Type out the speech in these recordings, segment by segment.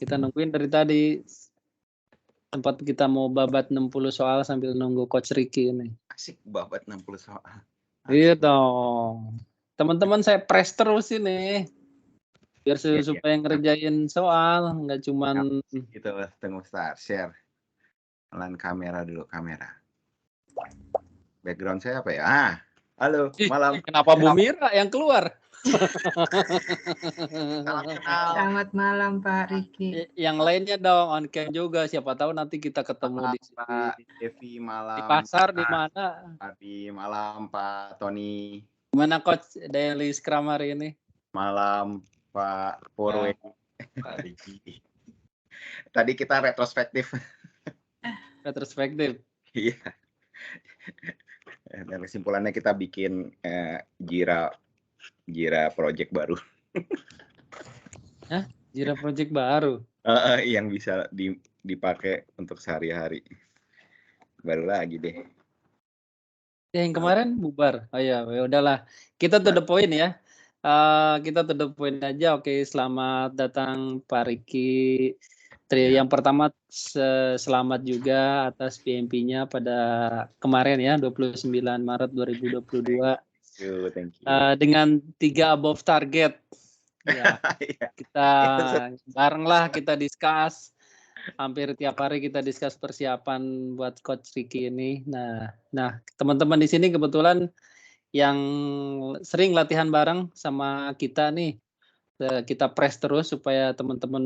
Kita nungguin dari tadi. Tempat kita mau babat 60 soal sambil nunggu Coach Ricky ini. Asik babat 60 soal. Iya dong. Teman-teman saya press terus ini. Biar supaya ngerjain soal, nggak cuman gitu. Tunggu start share. Pelan kamera dulu, kamera. Background saya apa ya? Halo, malam. Kenapa Bu Mira yang keluar? Salam kenal. Selamat malam Pak Ricky. Yang lainnya dong on cam juga. Siapa tahu nanti kita ketemu malam, di sini. Pak Devi, malam. Di pasar di mana? Di malam Pak Tony. Gimana Coach Daily Scrum hari ini? Malam Pak Purwe. Pak Ricky. Tadi kita retrospektif. Retrospektif. Iya. Dan kesimpulannya kita bikin Jira project baru. Hah? Jira project baru? Yang bisa dipakai untuk sehari-hari. Baru lagi deh. Yang kemarin bubar. Oh ya, udahlah. Kita to the point ya. Kita to the point aja. Oke, selamat datang Pak Ricky. Yang pertama selamat juga atas PMP-nya pada kemarin ya, 29 Maret 2022. Thank you. Dengan 3 above target. Ya, kita bareng lah kita discuss. Hampir tiap hari kita discuss persiapan buat Coach Ricky ini. Nah, teman-teman di sini kebetulan yang sering latihan bareng sama kita nih. Kita press terus supaya teman-teman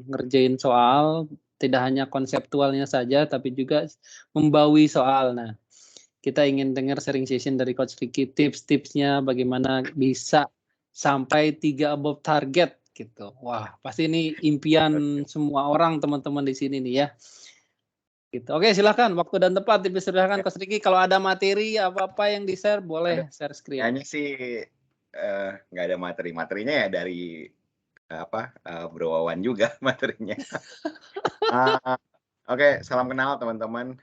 ngerjain soal, tidak hanya konseptualnya saja, tapi juga membawi soal. Nah, kita ingin dengar sharing session dari Coach Ricky, tips-tipsnya bagaimana bisa sampai 3 above target gitu. Wah, pasti ini impian semua orang teman-teman di sini nih ya. Gitu. Oke, silakan waktu dan tempat dipersilakan Coach Ricky. Kalau ada materi apa-apa yang di-share boleh share screen. Kayaknya sih nggak ada materinya ya dari Bro Wawan juga materinya. Oke, salam kenal teman-teman.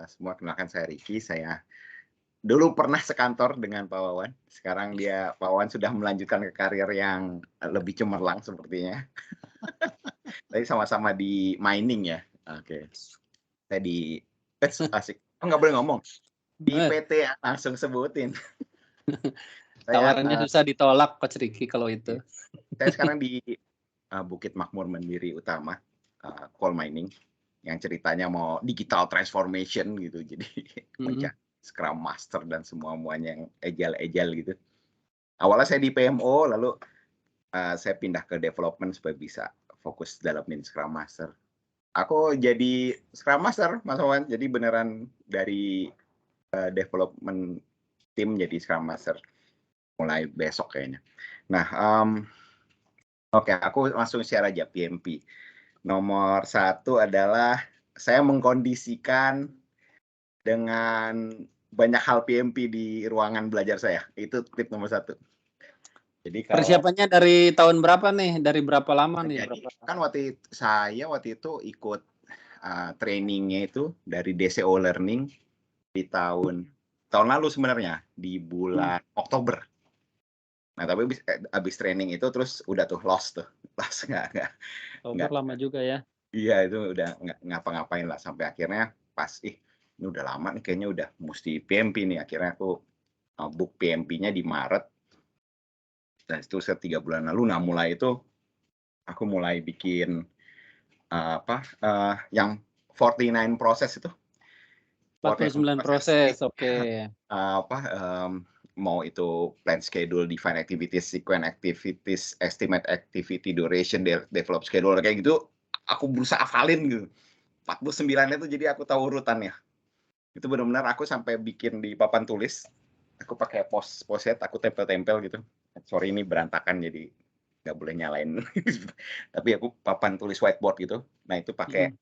Semua kenalkan saya Ricky. Saya dulu pernah sekantor dengan Pak Wawan. Sekarang Pak Wawan sudah melanjutkan ke karir yang lebih cemerlang sepertinya. Tadi sama-sama di mining ya. Oke. Saya di asik. Nggak boleh ngomong. Di PT ya, langsung sebutin. Tawarannya susah ditolak Coach Ricky kalau itu. Saya sekarang di Bukit Makmur Mandiri Utama, coal mining, yang ceritanya mau digital transformation gitu, jadi mencari Scrum Master dan semuanya yang agile gitu. Awalnya saya di PMO, lalu saya pindah ke development supaya bisa fokus dalamin Scrum Master. Aku jadi Scrum Master, Mas Wawan, jadi beneran dari development tim jadi Scrum Master mulai besok kayaknya. Nah, oke, aku langsung share aja PMP. Nomor 1 adalah saya mengkondisikan dengan banyak hal PMP di ruangan belajar saya. Itu tip nomor 1. Jadi persiapannya dari tahun berapa nih? Dari berapa lama nih? Jadi, kan waktu itu ikut trainingnya itu dari DCO Learning di tahun lalu sebenarnya di bulan Oktober. Nah, tapi abis training itu terus udah tuh lost nggak lama juga ya. Iya, itu udah nggak ngapa-ngapain lah sampai akhirnya pas ini udah lama nih kayaknya udah mesti PMP nih, akhirnya aku book PMP-nya di Maret. Dan itu 3 bulan lalu. Nah, mulai itu aku mulai bikin yang 49 proses itu. 49 proses, oke. Mau itu plan schedule, define activities, sequence activities, estimate activity duration, develop schedule, kayak gitu. Aku berusaha hafalin gitu. 49 itu jadi aku tahu urutannya. Itu benar-benar aku sampai bikin di papan tulis. Aku pakai post-it, aku tempel-tempel gitu. Sorry ini berantakan jadi nggak boleh nyalain. Tapi aku papan tulis whiteboard gitu. Nah itu pakai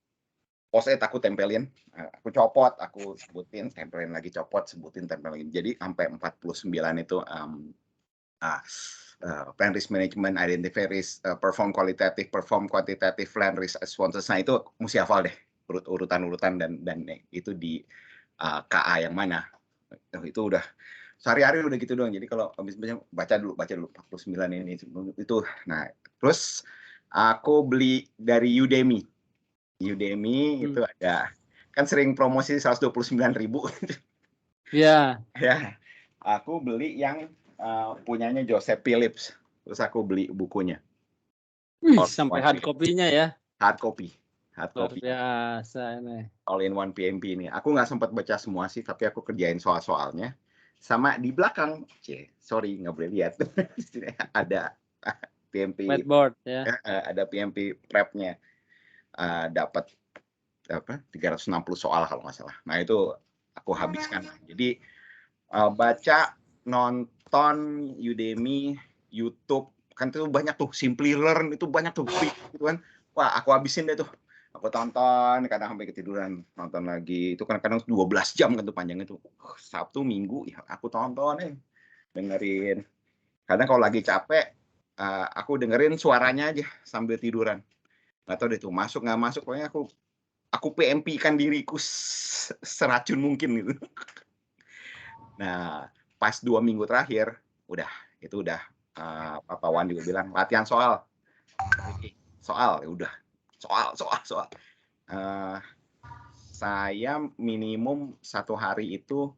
post-it aku tempelin, aku copot, aku sebutin, tempelin lagi, copot, sebutin, tempelin. Jadi sampai 49 itu plan risk management, identify risk, perform qualitative, perform quantitative, plan risk responses. Nah itu mesti hafal deh urutan-urutan dan itu di KA yang mana. Itu udah sehari-hari udah gitu doang. Jadi kalau habis baca dulu 49 ini itu. Nah, terus Aku beli dari Udemy. Udemy itu ada, kan sering promosi 129.000. Ya. Ya, aku beli yang punyanya Joseph Phillips. Terus aku beli bukunya. Sampai hard copy-nya ya? Hard copy. Luar biasa ini. All in one PMP ini. Aku nggak sempat baca semua sih, tapi aku kerjain soal-soalnya. Sama di belakang, sorry nggak boleh lihat, ada PMP whiteboard ya. Ada PMP prep-nya. Dapat 360 soal kalau nggak salah. Nah itu aku habiskan. Jadi baca, nonton Udemy, YouTube, kan itu banyak tuh, Simply Learn itu banyak tuh, gitu kan. Wah, aku habisin deh tuh. Aku tonton, kadang sampai ketiduran, nonton lagi. Itu kadang-kadang 12 jam kan tuh panjangnya tuh. Sabtu, Minggu, ya aku tonton dengerin. Kadang kalau lagi capek, aku dengerin suaranya aja sambil tiduran. Nggak tahu deh tuh, masuk nggak masuk, pokoknya aku PMP-kan diriku seracun mungkin gitu. Nah, pas 2 minggu terakhir, itu udah Papa Wan juga bilang, latihan soal. Soal, ya udah. Soal. Saya minimum 1 hari itu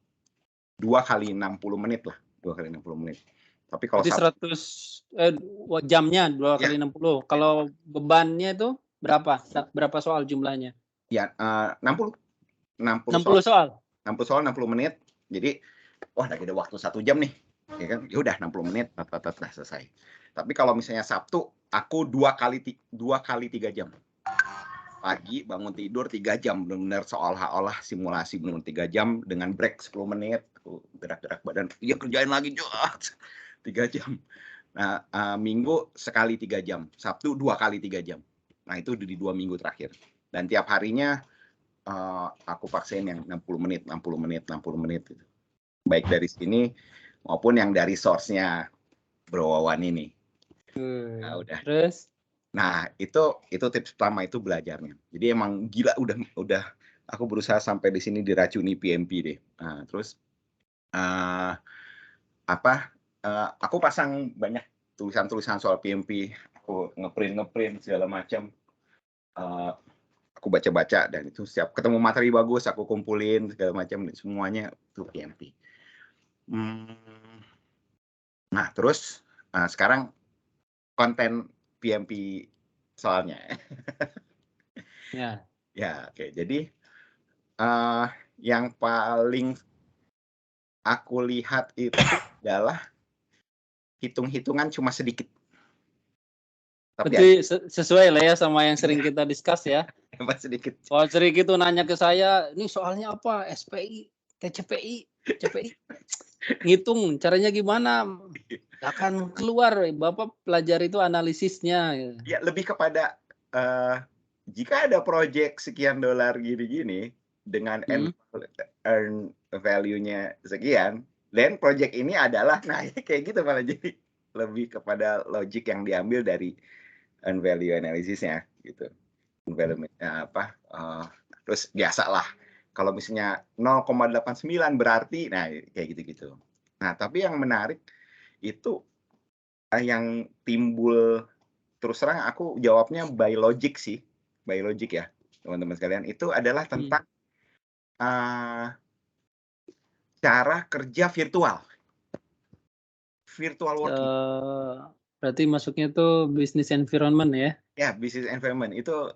2 kali 60 menit lah. 2 kali 60 menit. Tapi kalau 100 jamnya 2 kali 60. Kalau bebannya itu berapa? Berapa soal jumlahnya? Ya, 60 soal. 60 soal 60 menit. Jadi lagi ada waktu 1 jam nih. Ya kan? Ya udah 60 menit selesai. Tapi kalau misalnya Sabtu, aku 2 kali 3 jam. Pagi bangun tidur 3 jam, benar-benar seolah-olah simulasi benar 3 jam dengan break 10 menit, gerak-gerak badan, ya kerjain lagi 3 jam. Nah, Minggu sekali 3 jam, Sabtu 2 kali 3 jam. Nah, itu di 2 minggu terakhir. Dan tiap harinya aku paksain yang 60 menit gitu. Baik dari sini maupun yang dari source-nya Bro Wawan ini. Nah, udah. Terus? Nah, itu tips pertama, itu belajarnya. Jadi emang gila, udah aku berusaha sampai di sini diracuni PMP deh. Nah, terus aku pasang banyak tulisan-tulisan soal PMP, aku ngeprint segala macam. Aku baca-baca, dan itu setiap ketemu materi bagus aku kumpulin segala macam, semuanya itu PMP. Nah, terus sekarang konten PMP soalnya. Ya. Ya, oke. Jadi yang paling aku lihat itu adalah hitung-hitungan cuma sedikit. Berarti sesuai lah ya sama yang sering kita discuss ya. Sedikit. Kalau sering itu nanya ke saya, ini soalnya apa? SPI, TCPI, CPI. Ngitung caranya gimana? Akan keluar, Bapak pelajari itu analisisnya. Ya, lebih kepada jika ada project sekian dolar gini-gini dengan earn value-nya sekian, dan project ini adalah, nah kayak gitu malah, jadi lebih kepada logic yang diambil dari earn value analisisnya gitu. Terus biasalah kalau misalnya 0,89 berarti, nah kayak gitu-gitu. Nah, tapi yang menarik itu yang timbul, terus terang aku jawabnya by logic sih, by logic ya teman-teman sekalian, itu adalah tentang cara kerja virtual working. Berarti masuknya tuh business environment ya? Ya, business environment itu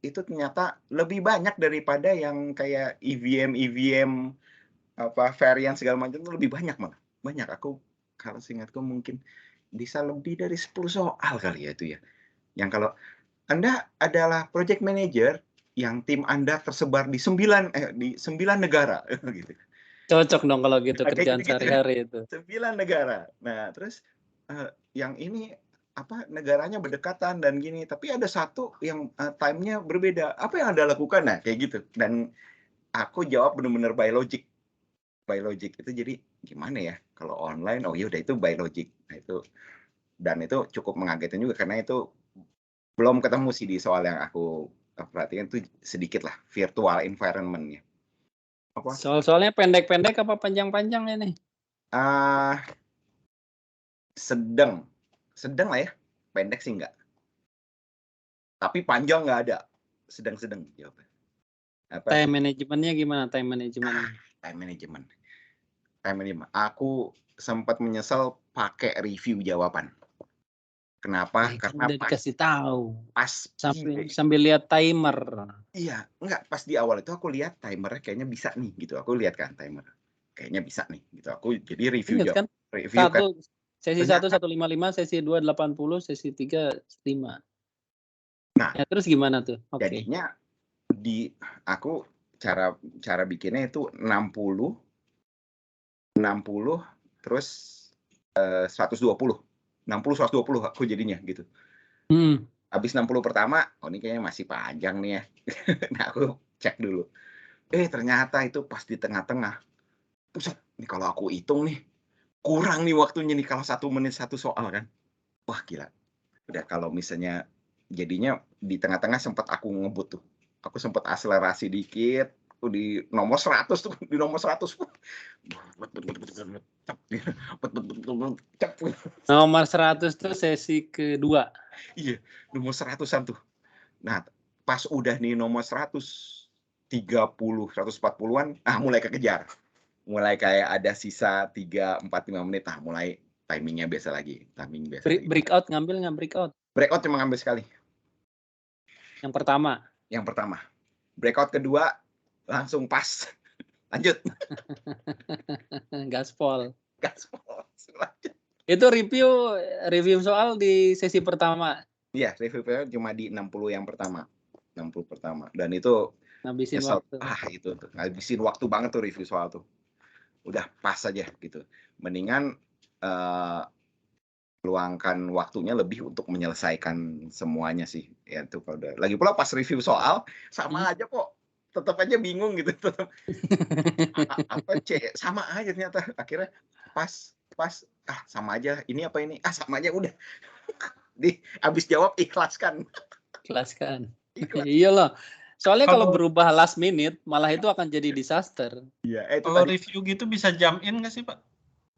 ternyata lebih banyak daripada yang kayak EVM varian segala macam, itu lebih banyak malah. Banyak, aku kalau seingatku mungkin bisa lebih dari 10 soal kali ya itu ya. Yang kalau Anda adalah project manager yang tim Anda tersebar di 9 negara gitu. Cocok dong kalau gitu kerjaan sehari-hari itu. 9 negara. Nah, terus yang ini negaranya berdekatan dan gini, tapi ada satu yang time-nya berbeda. Apa yang Anda lakukan? Nah, kayak gitu. Dan aku jawab benar-benar by logic. By logic itu jadi gimana ya? Kalau online, ya udah itu by logic. Nah, itu cukup mengagetkan juga, karena itu belum ketemu sih di soal yang aku perhatikan, itu sedikit lah virtual environment-nya. Soal-soalnya pendek-pendek apa panjang-panjang ini? Sedang lah ya, pendek sih enggak. Tapi panjang nggak ada, sedang-sedang jawaban. Time manajemennya gimana? Time management. Time management. Aku sempat menyesal pakai review jawaban. Kenapa? Karena udah dikasih tahu. Pas sambil lihat timer. Iya, enggak, pas di awal itu aku lihat timernya kayaknya bisa nih gitu. Aku lihat kan timer. Kayaknya bisa nih gitu. Aku jadi review kan? Review kan. Sesi 1 155, sesi 2 80, sesi 3 5. Nah, ya, terus gimana tuh? Jadinya aku cara bikinnya itu 60 terus 120. 60 120 aku jadinya gitu. Habis 60 pertama, ini kayaknya masih panjang nih ya. Nah, aku cek dulu. Ternyata itu pas di tengah-tengah. Nih kalau aku hitung nih, kurang nih waktunya nih kalau 1 menit 1 soal kan. Wah, gila. Udah kalau misalnya jadinya di tengah-tengah sempat aku ngebut tuh. Aku sempat akselerasi dikit, di nomor 100 tuh, di nomor 100. Nomor 100 tuh sesi kedua. Iya, nomor 100-an tuh. Nah, pas udah nih nomor 130, 140-an, mulai kekejar. Mulai kayak ada sisa 3, 4, 5 menit, mulai timingnya biasa lagi. Breakout ngambil nggak breakout? Breakout cuma ngambil sekali. Yang pertama? Yang pertama. Breakout kedua, langsung pas. Lanjut. Gaspol. Lanjut. Itu review soal di sesi pertama? Iya, review cuma di 60 yang pertama. 60 pertama. Dan itu ngabisin waktu. Itu tuh. Ngabisin waktu banget tuh review soal tuh. Udah pas aja gitu. Mendingan luangkan waktunya lebih untuk menyelesaikan semuanya sih. Ya tuh kalau udah. Lagi pula pas review soal sama aja kok. Tetap aja bingung gitu. Tetap sama aja ternyata. Akhirnya pas sama aja. Ini apa ini? Sama aja udah. Habis jawab ikhlaskan. Iya loh. Soalnya kalau berubah last minute, malah itu akan jadi disaster. Iya. Kalau review gitu bisa jump in nggak sih, Pak?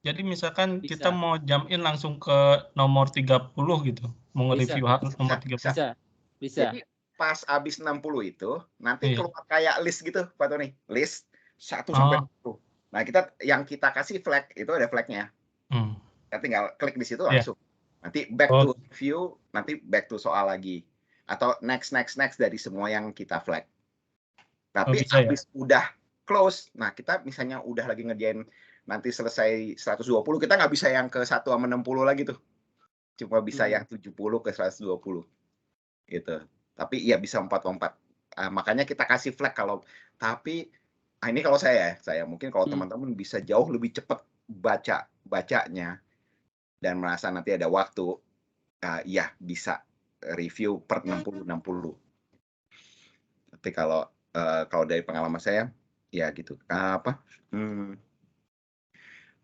Jadi misalkan kita mau jump in langsung ke nomor 30 gitu. Mau nge-review nomor 30. Bisa. Jadi pas habis 60 itu, nanti keluar kayak list gitu, Pak Tony. List 1 sampai 10. Nah, yang kita kasih flag, itu ada flagnya. Kita tinggal klik di situ langsung. Nanti back to review, nanti back to soal lagi. Atau next dari semua yang kita flag. Tapi habis udah close, nah kita misalnya udah lagi ngerjain nanti selesai 120, kita nggak bisa yang ke 1 sama 60 lagi tuh. Cuma bisa yang 70 ke 120. Gitu. Tapi ya bisa 4-4. Makanya kita kasih flag tapi ini kalau saya mungkin kalau teman-teman bisa jauh lebih cepat bacanya dan merasa nanti ada waktu, ya bisa review per 60. Tapi kalau dari pengalaman saya, ya gitu.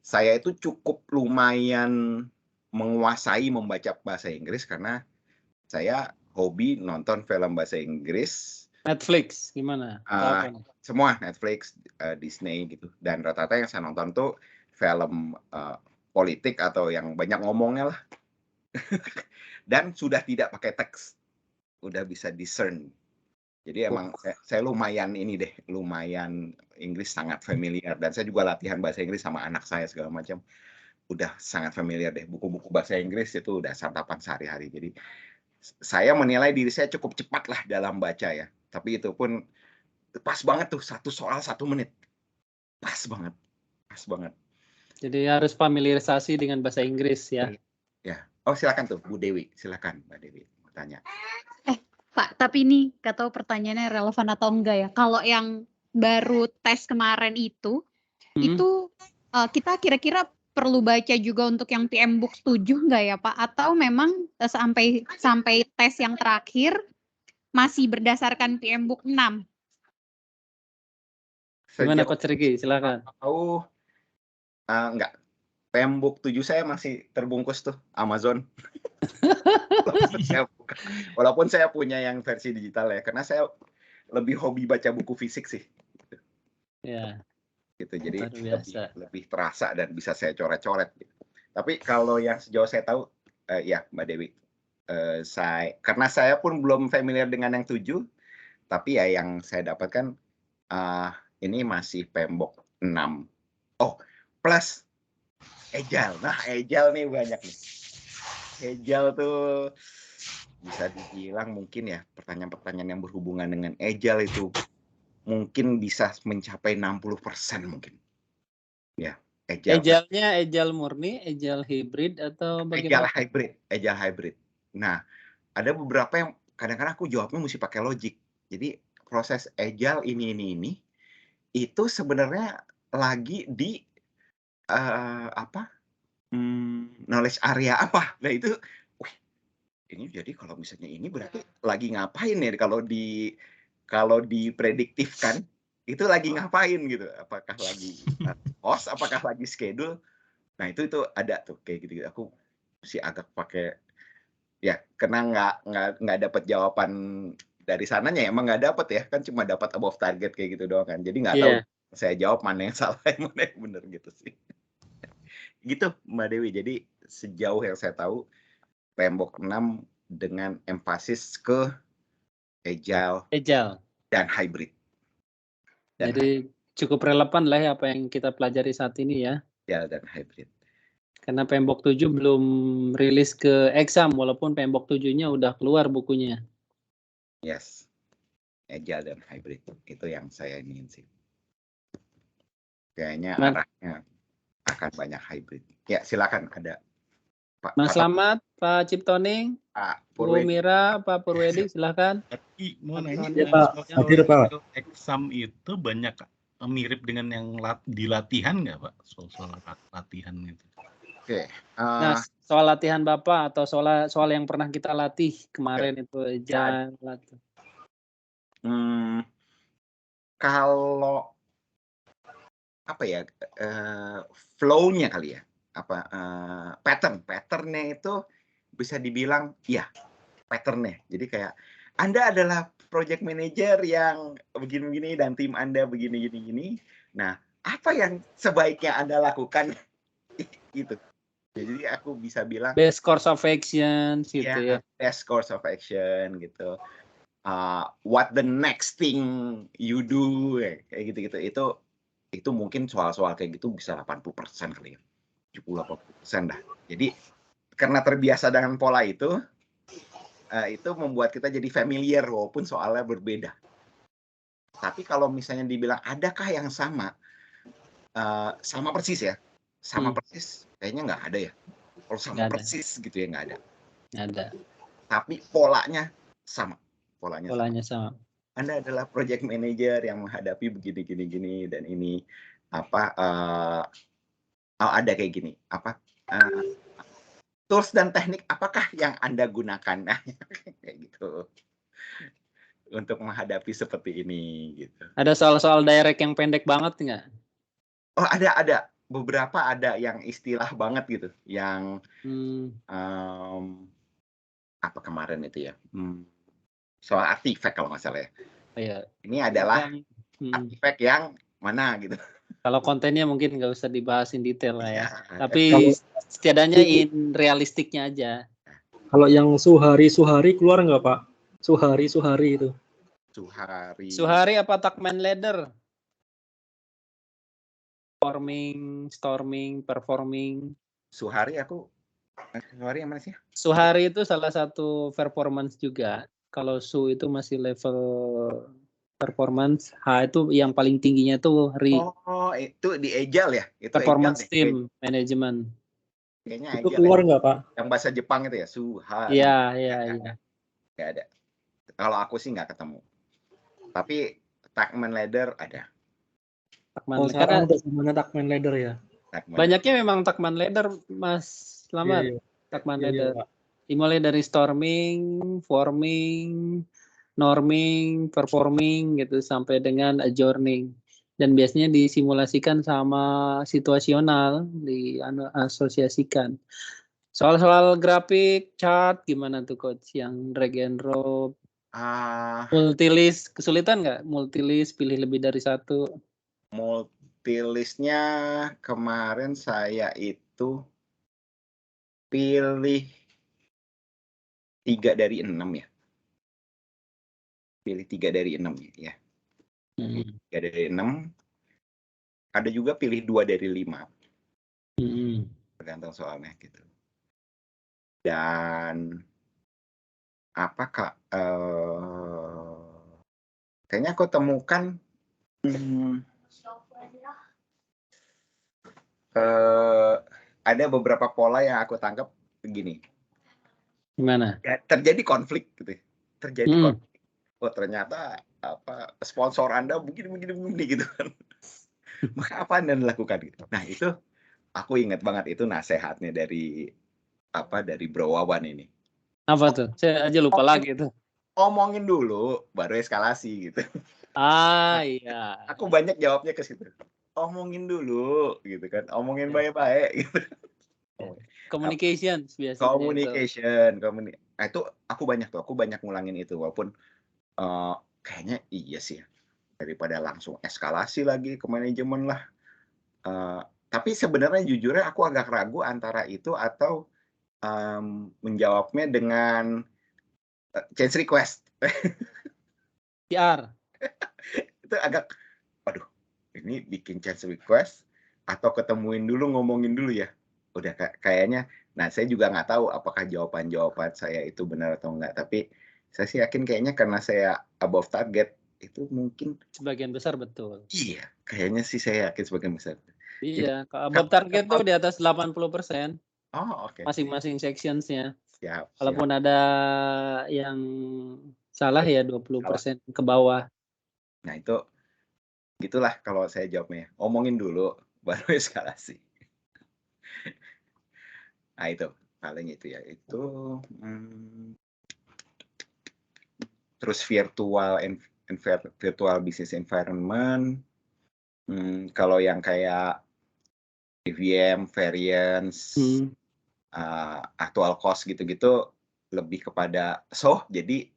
Saya itu cukup lumayan menguasai membaca bahasa Inggris karena saya hobi nonton film bahasa Inggris. Netflix gimana? Semua Netflix, Disney gitu. Dan rata-rata yang saya nonton tuh film politik atau yang banyak ngomongnya lah. Dan sudah tidak pakai teks. Udah bisa discern. Jadi emang saya lumayan lumayan Inggris sangat familiar. Dan saya juga latihan bahasa Inggris sama anak saya segala macam. Udah sangat familiar deh. Buku-buku bahasa Inggris itu udah santapan sehari-hari. Jadi saya menilai diri saya cukup cepat lah dalam baca ya. Tapi itu pun pas banget tuh 1 soal 1 menit. Pas banget. Jadi harus familiarisasi dengan bahasa Inggris ya. Ya. Oh, silakan tuh Bu Dewi. Silakan Mbak Dewi mau tanya. Pak, tapi ini nggak tahu pertanyaannya relevan atau enggak ya. Kalau yang baru tes kemarin itu kita kira-kira perlu baca juga untuk yang PM Book 7 nggak ya Pak? Atau memang sampai tes yang terakhir masih berdasarkan PM Book 6? Gimana Coach Ricky? Silakan. Enggak. PM Book 7 saya masih terbungkus tuh Amazon. Walaupun saya punya yang versi digital ya, karena saya lebih hobi baca buku fisik sih. Ya. Gitu. Jadi lebih terasa dan bisa saya coret-coret. Gitu. Tapi kalau yang sejauh saya tahu, ya Mbak Dewi, Karena saya pun belum familiar dengan yang 7, tapi ya yang saya dapatkan ini masih PMBOK 6. Oh, plus Agile. Nah, Agile nih banyak nih. Agile tuh bisa dibilang mungkin ya pertanyaan-pertanyaan yang berhubungan dengan Agile itu mungkin bisa mencapai 60% mungkin. Ya, Agile-nya Agile murni, Agile hybrid atau bagaimana? Agile hybrid. Nah, ada beberapa yang kadang-kadang aku jawabnya mesti pakai logic. Jadi proses Agile ini itu sebenarnya lagi di knowledge area apa? Nah itu, wih, ini jadi kalau misalnya ini berarti lagi ngapain ya kalau diprediktifkan itu lagi ngapain gitu? Apakah lagi host? Apakah lagi schedule? Nah itu ada tuh kayak gitu. Aku mesti agak pakai ya karena nggak dapat jawaban dari sananya, emang nggak dapat ya, kan cuma dapat above target kayak gitu doang kan. Jadi nggak tahu saya jawab mana yang salah, mana yang benar gitu sih. Gitu Mbak Dewi. Jadi sejauh yang saya tahu PMBOK 6 dengan emphasis ke Agile dan hybrid. Jadi cukup relevan lah ya apa yang kita pelajari saat ini ya. Agile dan hybrid. Karena PMBOK 7 belum rilis ke exam, walaupun PMBOK 7-nya udah keluar bukunya. Yes. Agile dan hybrid. Itu yang saya ingin sih. Kayaknya arahnya akan banyak hybrid. Ya, silakan ada Pak. Mas Slamet, Pak Ciptoning, Bu Mira, Pak Purwedi, silakan. Mau nanya, ya, Pak. Hadir, Pak. Exam itu banyak mirip dengan yang di latihan nggak, Pak? Soal latihan itu. Oke. Nah, soal latihan Bapak atau soal yang pernah kita latih kemarin itu Agile. Kalau apa ya, flow-nya kali ya, pattern-nya itu bisa dibilang ya pattern-nya. Jadi kayak Anda adalah project manager yang begini-begini dan tim Anda begini-gini. Nah, apa yang sebaiknya Anda lakukan gitu. Jadi aku bisa bilang best course of action gitu ya. Best course of action gitu. What the next thing you do kayak gitu-gitu. Itu mungkin soal-soal kayak gitu bisa 80% kali ya. 70-80% dah. Jadi karena terbiasa dengan pola itu membuat kita jadi familiar walaupun soalnya berbeda. Tapi kalau misalnya dibilang adakah yang sama persis ya? Sama persis kayaknya nggak ada ya. Kalau sama persis gitu ya nggak ada. Ada. Tapi polanya sama. Polanya sama. Anda adalah project manager yang menghadapi begini dan ini ada kayak gini tools dan teknik apakah yang Anda gunakan kayak gitu untuk menghadapi seperti ini gitu. Ada soal-soal direct yang pendek banget nggak? Oh ada beberapa ada yang istilah banget gitu yang apa kemarin itu ya soal artifact kalau nggak salah ya. Iya. Ini adalah artifact yang mana gitu. Kalau kontennya mungkin nggak usah dibahas in detail lah ya. Tapi setidaknya in realistiknya aja. Kalau yang Suhari keluar nggak Pak? Suhari itu. Suhari apa Tuckman Ladder? Storming, performing. Suhari yang mana sih? Suhari itu salah satu performance juga. Kalau Su itu masih level performance, H itu yang paling tingginya tuh itu di Agile ya? Itu performance Agile, team management. Kayaknya itu Agile keluar nggak Pak? Yang bahasa Jepang itu ya, Suhari. Iya. Nggak ada. Kalau aku sih nggak ketemu. Tapi Tuckman Ladder ada. Sekarang udah semuanya Tuckman Ladder ya? Banyaknya memang Tuckman Ladder, Mas Slamet. Iya. Tuckman Ladder. Dimulai dari storming, forming, norming, performing gitu sampai dengan adjourning. Dan biasanya disimulasikan sama situasional, diasosiasikan. Soal-soal grafik, chart gimana tuh Coach? Yang drag and drop, multilist, kesulitan nggak? Multilist, pilih lebih dari satu. Multilistnya kemarin saya itu pilih 3 dari 6 ya. Pilih 3 dari 6 ya. 3 dari 6. Ada juga pilih 2 dari 5. Tergantung soalnya gitu. Dan apa Kak? Kayaknya aku temukan ada beberapa pola yang aku tangkap begini. Gimana? Ya, terjadi konflik gitu. Terjadi konflik. Oh ternyata apa sponsor Anda begini gitu kan. Maka apa Anda lakukan gitu. Nah itu aku ingat banget itu nasihatnya dari Bro Wawan ini. Apa tuh? Saya aja lupa lagi tuh. Omongin dulu baru eskalasi gitu. Iya. Aku banyak jawabnya ke situ. Omongin dulu gitu kan. Omongin baik-baik gitu. Communication biasanya. Communication. Nah, itu aku banyak ngulangin itu walaupun kayaknya iya sih ya. Daripada langsung eskalasi lagi ke manajemen lah. Tapi sebenarnya jujurnya aku agak ragu antara itu atau menjawabnya dengan change request. PR. Itu agak, aduh, ini bikin change request atau ketemuin dulu ngomongin dulu ya. Udah kayaknya, nah saya juga nggak tahu apakah jawaban saya itu benar atau enggak. Tapi saya sih yakin kayaknya karena saya above target itu mungkin sebagian besar betul. Iya, kayaknya sih saya yakin sebagian besar. Iya, above target tuh di atas 80%. Oh, oke. Masing-masing sections-nya. Siap. Walaupun ada yang salah ya 20% ke bawah. Nah, itu gitulah kalau saya jawabnya. Omongin dulu baru eskalasi. Nah, itu paling itu ya. Itu terus virtual business environment. Kalau yang kayak EVM, variance, actual cost gitu-gitu lebih kepada jadi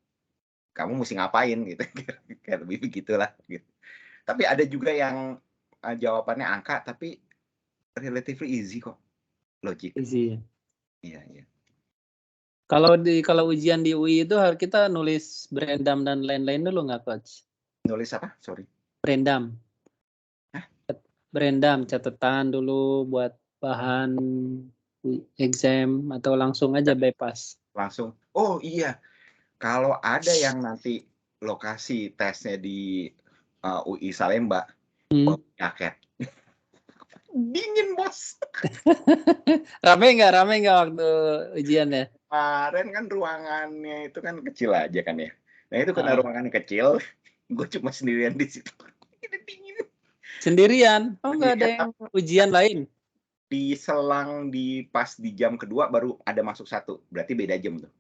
kamu mesti ngapain gitu, kayak lebih begitulah gitu. Tapi ada juga yang jawabannya angka tapi relatively easy kok, logic. Easy. Iya. Kalau ujian di UI itu kita nulis Brandam dan lain-lain dulu nggak, Coach? Nulis apa? Sorry. Brandam. Brandam, catatan dulu buat bahan exam atau langsung aja bypass? Langsung. Oh iya. Kalau ada yang nanti lokasi tesnya di UI Salemba, jaket. Dingin, Bos. Rame nggak waktu ujian ya? Kemarin kan ruangannya itu kan kecil aja kan ya. Nah itu karena ruangannya kecil, gue cuma sendirian di situ. Ini dingin. Sendirian? Oh nggak ada yang ujian lain? Diselang pas di jam kedua baru ada masuk satu. Berarti beda jam tuh.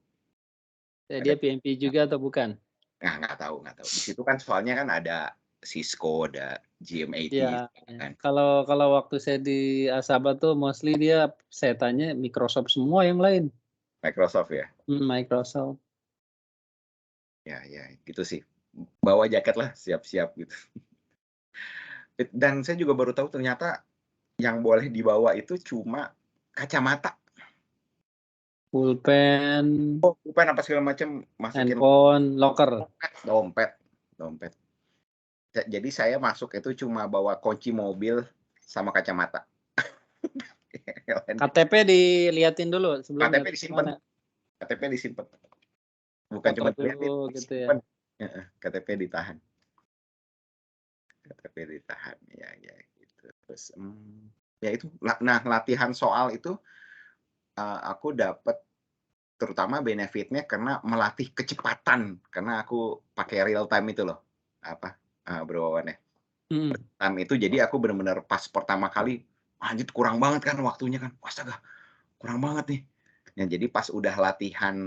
Ya, dia PMP juga atau bukan? Nah nggak tahu. Di situ kan soalnya kan ada Cisco, ada GM80. Ya, kan. Kalau waktu saya di Asaba tuh mostly saya tanya Microsoft semua yang lain. Microsoft ya? Microsoft. Ya, gitu sih. Bawa jaket lah, siap-siap gitu. Dan saya juga baru tahu ternyata yang boleh dibawa itu cuma kacamata. Pulpen. Oh, pulpen apa segala macam, masukin handphone, locker. Dompet. Jadi saya masuk itu cuma bawa kunci mobil sama kacamata. KTP diliatin dulu sebelumnya. KTP disimpan. Bukan cuma dulu gitu ya. KTP ditahan. Ya gitu. Terus ya itu. Nah, latihan soal itu aku dapat terutama benefitnya karena melatih kecepatan karena aku pakai real time itu loh. Bro Wawan ya. Time itu jadi aku benar-benar pas pertama kali anjir kurang banget kan waktunya kan. Astaga, kurang banget nih. Nah, jadi pas udah latihan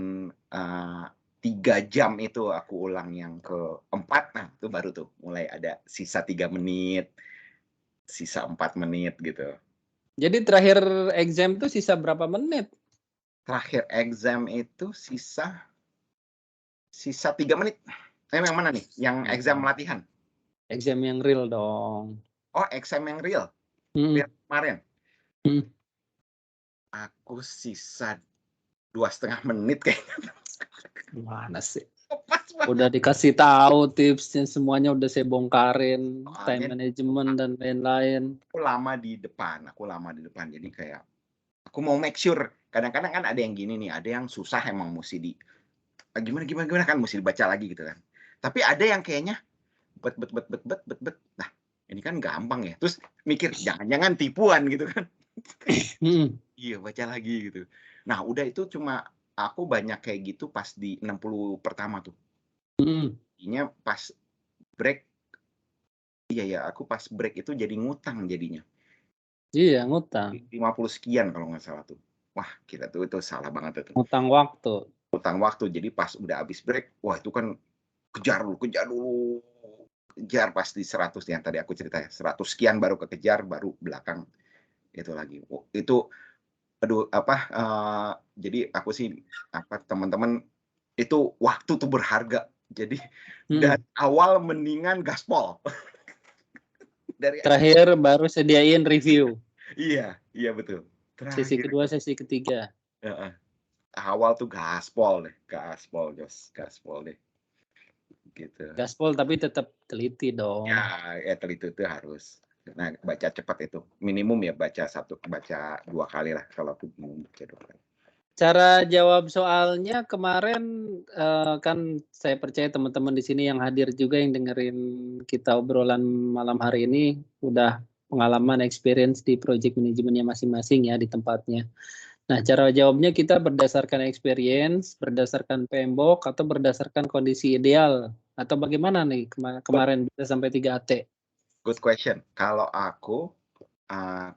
3 jam itu aku ulang yang keempat, nah itu baru tuh mulai ada sisa 3 menit, sisa 4 menit gitu. Jadi terakhir exam itu sisa berapa menit? Terakhir exam itu sisa 3 menit. Yang mana nih? Yang exam latihan? Exam yang real dong. Oh, exam yang real? Real kemarin? Aku sisa 2,5 menit kayaknya. Mana sih? Pas banget. Udah dikasih tahu tipsnya semuanya udah saya bongkarin, time Soalnya management dan lain-lain. aku lama di depan. Jadi kayak aku mau make sure. Kadang-kadang kan ada yang gini nih, ada yang susah emang mesti gimana kan mesti dibaca lagi gitu kan. Tapi ada yang kayaknya bet. Nah, ini kan gampang ya. Terus mikir jangan-jangan tipuan gitu kan. Iya, baca lagi gitu. Nah, udah itu cuma aku banyak kayak gitu pas di 60 pertama tuh. Jadinya pas break, iya, aku pas break itu jadi ngutang jadinya. Iya, ngutang. 50 sekian kalau nggak salah tuh. Wah, kita tuh itu salah banget itu. Ngutang waktu. Ngutang waktu. Jadi pas udah habis break, wah itu kan kejar dulu. Kejar pasti 100 yang tadi aku cerita ya. 100 sekian baru kekejar, baru belakang itu lagi. Itu aduh jadi aku sih teman-teman itu waktu tuh berharga. Jadi dari awal mendingan gaspol. Terakhir baru sediain review. Iya betul. Sesi kedua, sesi ketiga. Awal tuh gaspol deh. Gitu. Gaspol tapi tetap teliti dong. Ya teliti itu harus. Nah, baca cepat itu minimum ya baca 2 kali lah kalau aku mau baca 2 kali. Cara jawab soalnya kemarin kan saya percaya teman-teman di sini yang hadir juga yang dengerin kita obrolan malam hari ini udah pengalaman experience di project manajemennya masing-masing ya di tempatnya. Nah, cara jawabnya kita berdasarkan experience, berdasarkan PMBOK atau berdasarkan kondisi ideal atau bagaimana nih kemarin bisa sampai 3AT? Good question. Kalau aku,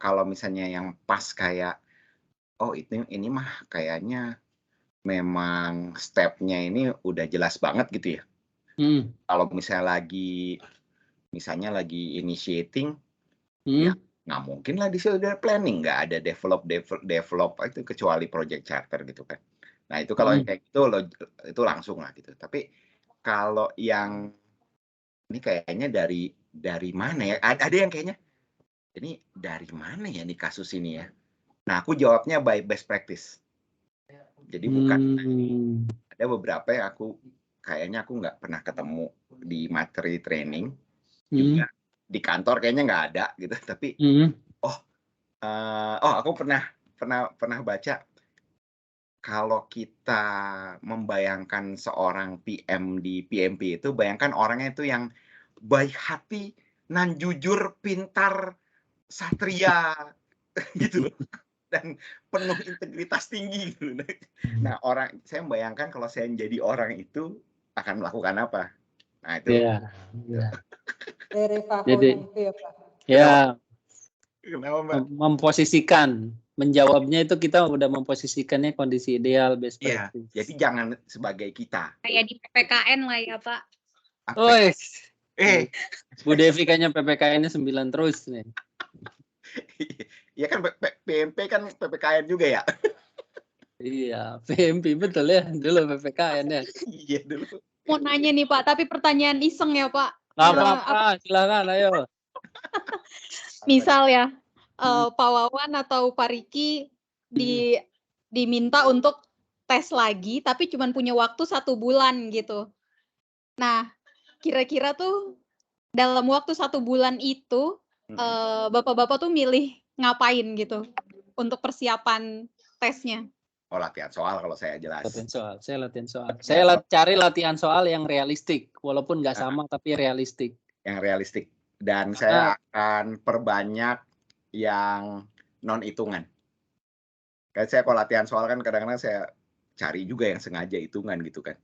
kalau misalnya yang pas kayak, oh ini mah kayaknya memang step-nya ini udah jelas banget gitu ya. Kalau misalnya lagi initiating, ya nggak mungkin lah di sini udah planning, nggak ada develop itu kecuali project charter gitu kan. Nah itu kalau kayak gitu itu langsung lah gitu. Tapi kalau yang ini kayaknya dari mana ya? Ada yang kayaknya ini dari mana ya nih kasus ini ya? Nah, aku jawabnya by best practice. Jadi bukan ada beberapa yang kayaknya aku nggak pernah ketemu di materi training juga di kantor kayaknya nggak ada gitu. Tapi aku pernah baca kalau kita membayangkan seorang PM di PMP itu bayangkan orangnya itu yang baik hati, nan jujur, pintar, satria gitu loh. Dan penuh integritas tinggi gitu. Nah, saya membayangkan kalau saya menjadi orang itu akan melakukan apa. Nah, itu. Iya. Dari Jadi, itu ya, Pak. Ya. Kenapa, Mbak? Memposisikan, menjawabnya itu kita udah memposisikannya kondisi ideal best practice. Iya, jadi jangan sebagai kita. Kayak di PPKN lah ya, Pak. Bu Devi kayaknya PPKN-nya 9 terus nih. Iya kan PMP kan PPKN juga ya. Iya, PMP betul ya, dulu PPKN ya. Iya dulu. Mau nanya nih Pak, tapi pertanyaan iseng ya Pak. Nggak apa-apa, silakan ayo. Misal ya, Pak Wawan atau Pak Riki diminta untuk tes lagi, tapi cuma punya waktu 1 bulan gitu. Nah, kira-kira tuh dalam waktu 1 bulan itu, bapak-bapak tuh milih ngapain gitu untuk persiapan tesnya? Oh, latihan soal kalau saya jelas. Saya latihan soal. Saya cari latihan soal yang realistik, walaupun nggak sama tapi realistik. Yang realistik. Dan saya akan perbanyak yang non-hitungan. Kan saya kalau latihan soal kan kadang-kadang saya cari juga yang sengaja hitungan gitu kan.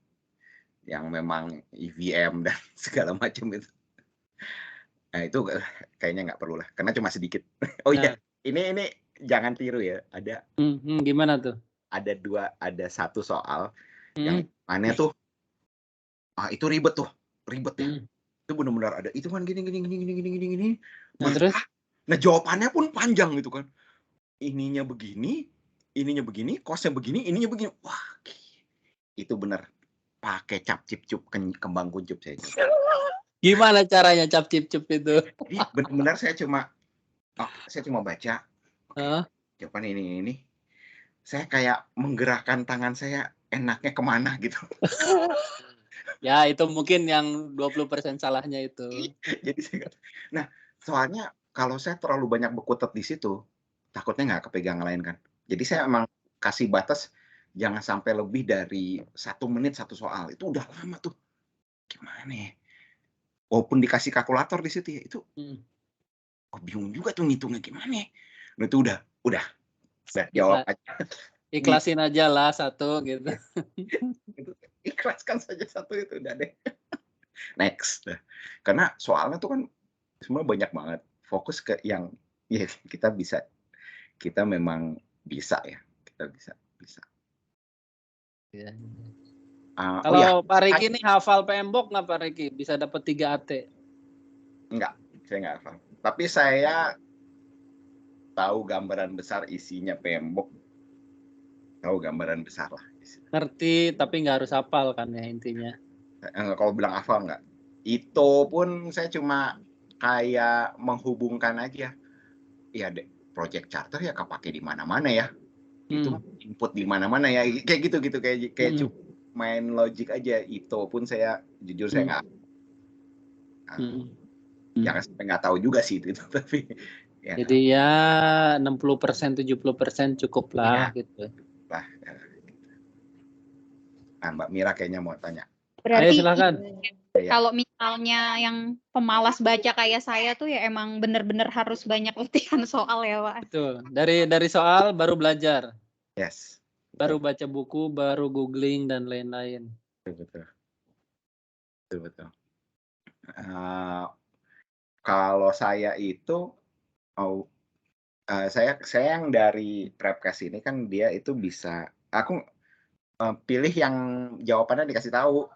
Yang memang EVM dan segala macam itu. Nah itu kayaknya nggak perlu lah, karena cuma sedikit. Oh iya, ini jangan tiru ya. Ada. Gimana tuh? Ada 1 soal yang mana tuh, itu ribet ya. Itu benar-benar ada hitungan gini. Nah, terus? Nah jawabannya pun panjang gitu kan. Ininya begini, kosnya begini, ininya begini. Wah, itu benar pakai cap cip cup kembang kuncup saya. Gimana caranya cap cip cup itu? Jadi benar-benar saya cuma baca. Jawaban ini. Saya kayak menggerakkan tangan saya enaknya kemana gitu. Ya, itu mungkin yang 20% salahnya itu. Jadi nah, soalnya kalau saya terlalu banyak berkutat di situ, takutnya nggak kepegang lain kan. Jadi saya emang kasih batas jangan sampai lebih dari 1 menit 1 soal. Itu udah lama tuh. Gimana ya? Walaupun dikasih kalkulator di situ ya, itu bingung juga tuh ngitungnya gimana ya. Nah, itu udah jawab aja. Ikhlasin aja lah 1 gitu. Ikhlaskan saja 1 itu udah deh. Next. Karena soalnya tuh kan sebenarnya banyak banget. Fokus ke yang ya kita memang bisa ya. Kita bisa. Ya. Oh ya, Kalau Pak Riki ini hafal PMBOK nggak Pak Riki? Bisa dapat 3 AT? Enggak, saya nggak hafal. Tapi saya tahu gambaran besar isinya PMBOK. Tahu gambaran besar lah. Ngerti, tapi nggak harus hafal kan ya intinya. Kalau bilang hafal nggak. Itu pun saya cuma kayak menghubungkan aja. Ya project charter ya kepake di mana-mana ya. Itu input di mana-mana ya. Kayak gitu kayak cuma main logik aja. Itu pun saya jujur saya nggak. Jangan sampai nggak tahu juga sih itu tapi. Ya. Jadi ya 60% 70% cukup lah ya, gitu. Lah. Nah, Mbak Mira kayaknya mau tanya. Berarti ayo, silakan. Kalau misalnya yang pemalas baca kayak saya tuh ya emang bener-bener harus banyak latihan soal ya Pak. Betul. Dari soal baru belajar. Yes. Baru baca buku, baru googling dan lain-lain. Betul. Kalau saya itu saya yang dari Prepcast ini kan dia itu bisa aku pilih yang jawabannya dikasih tahu.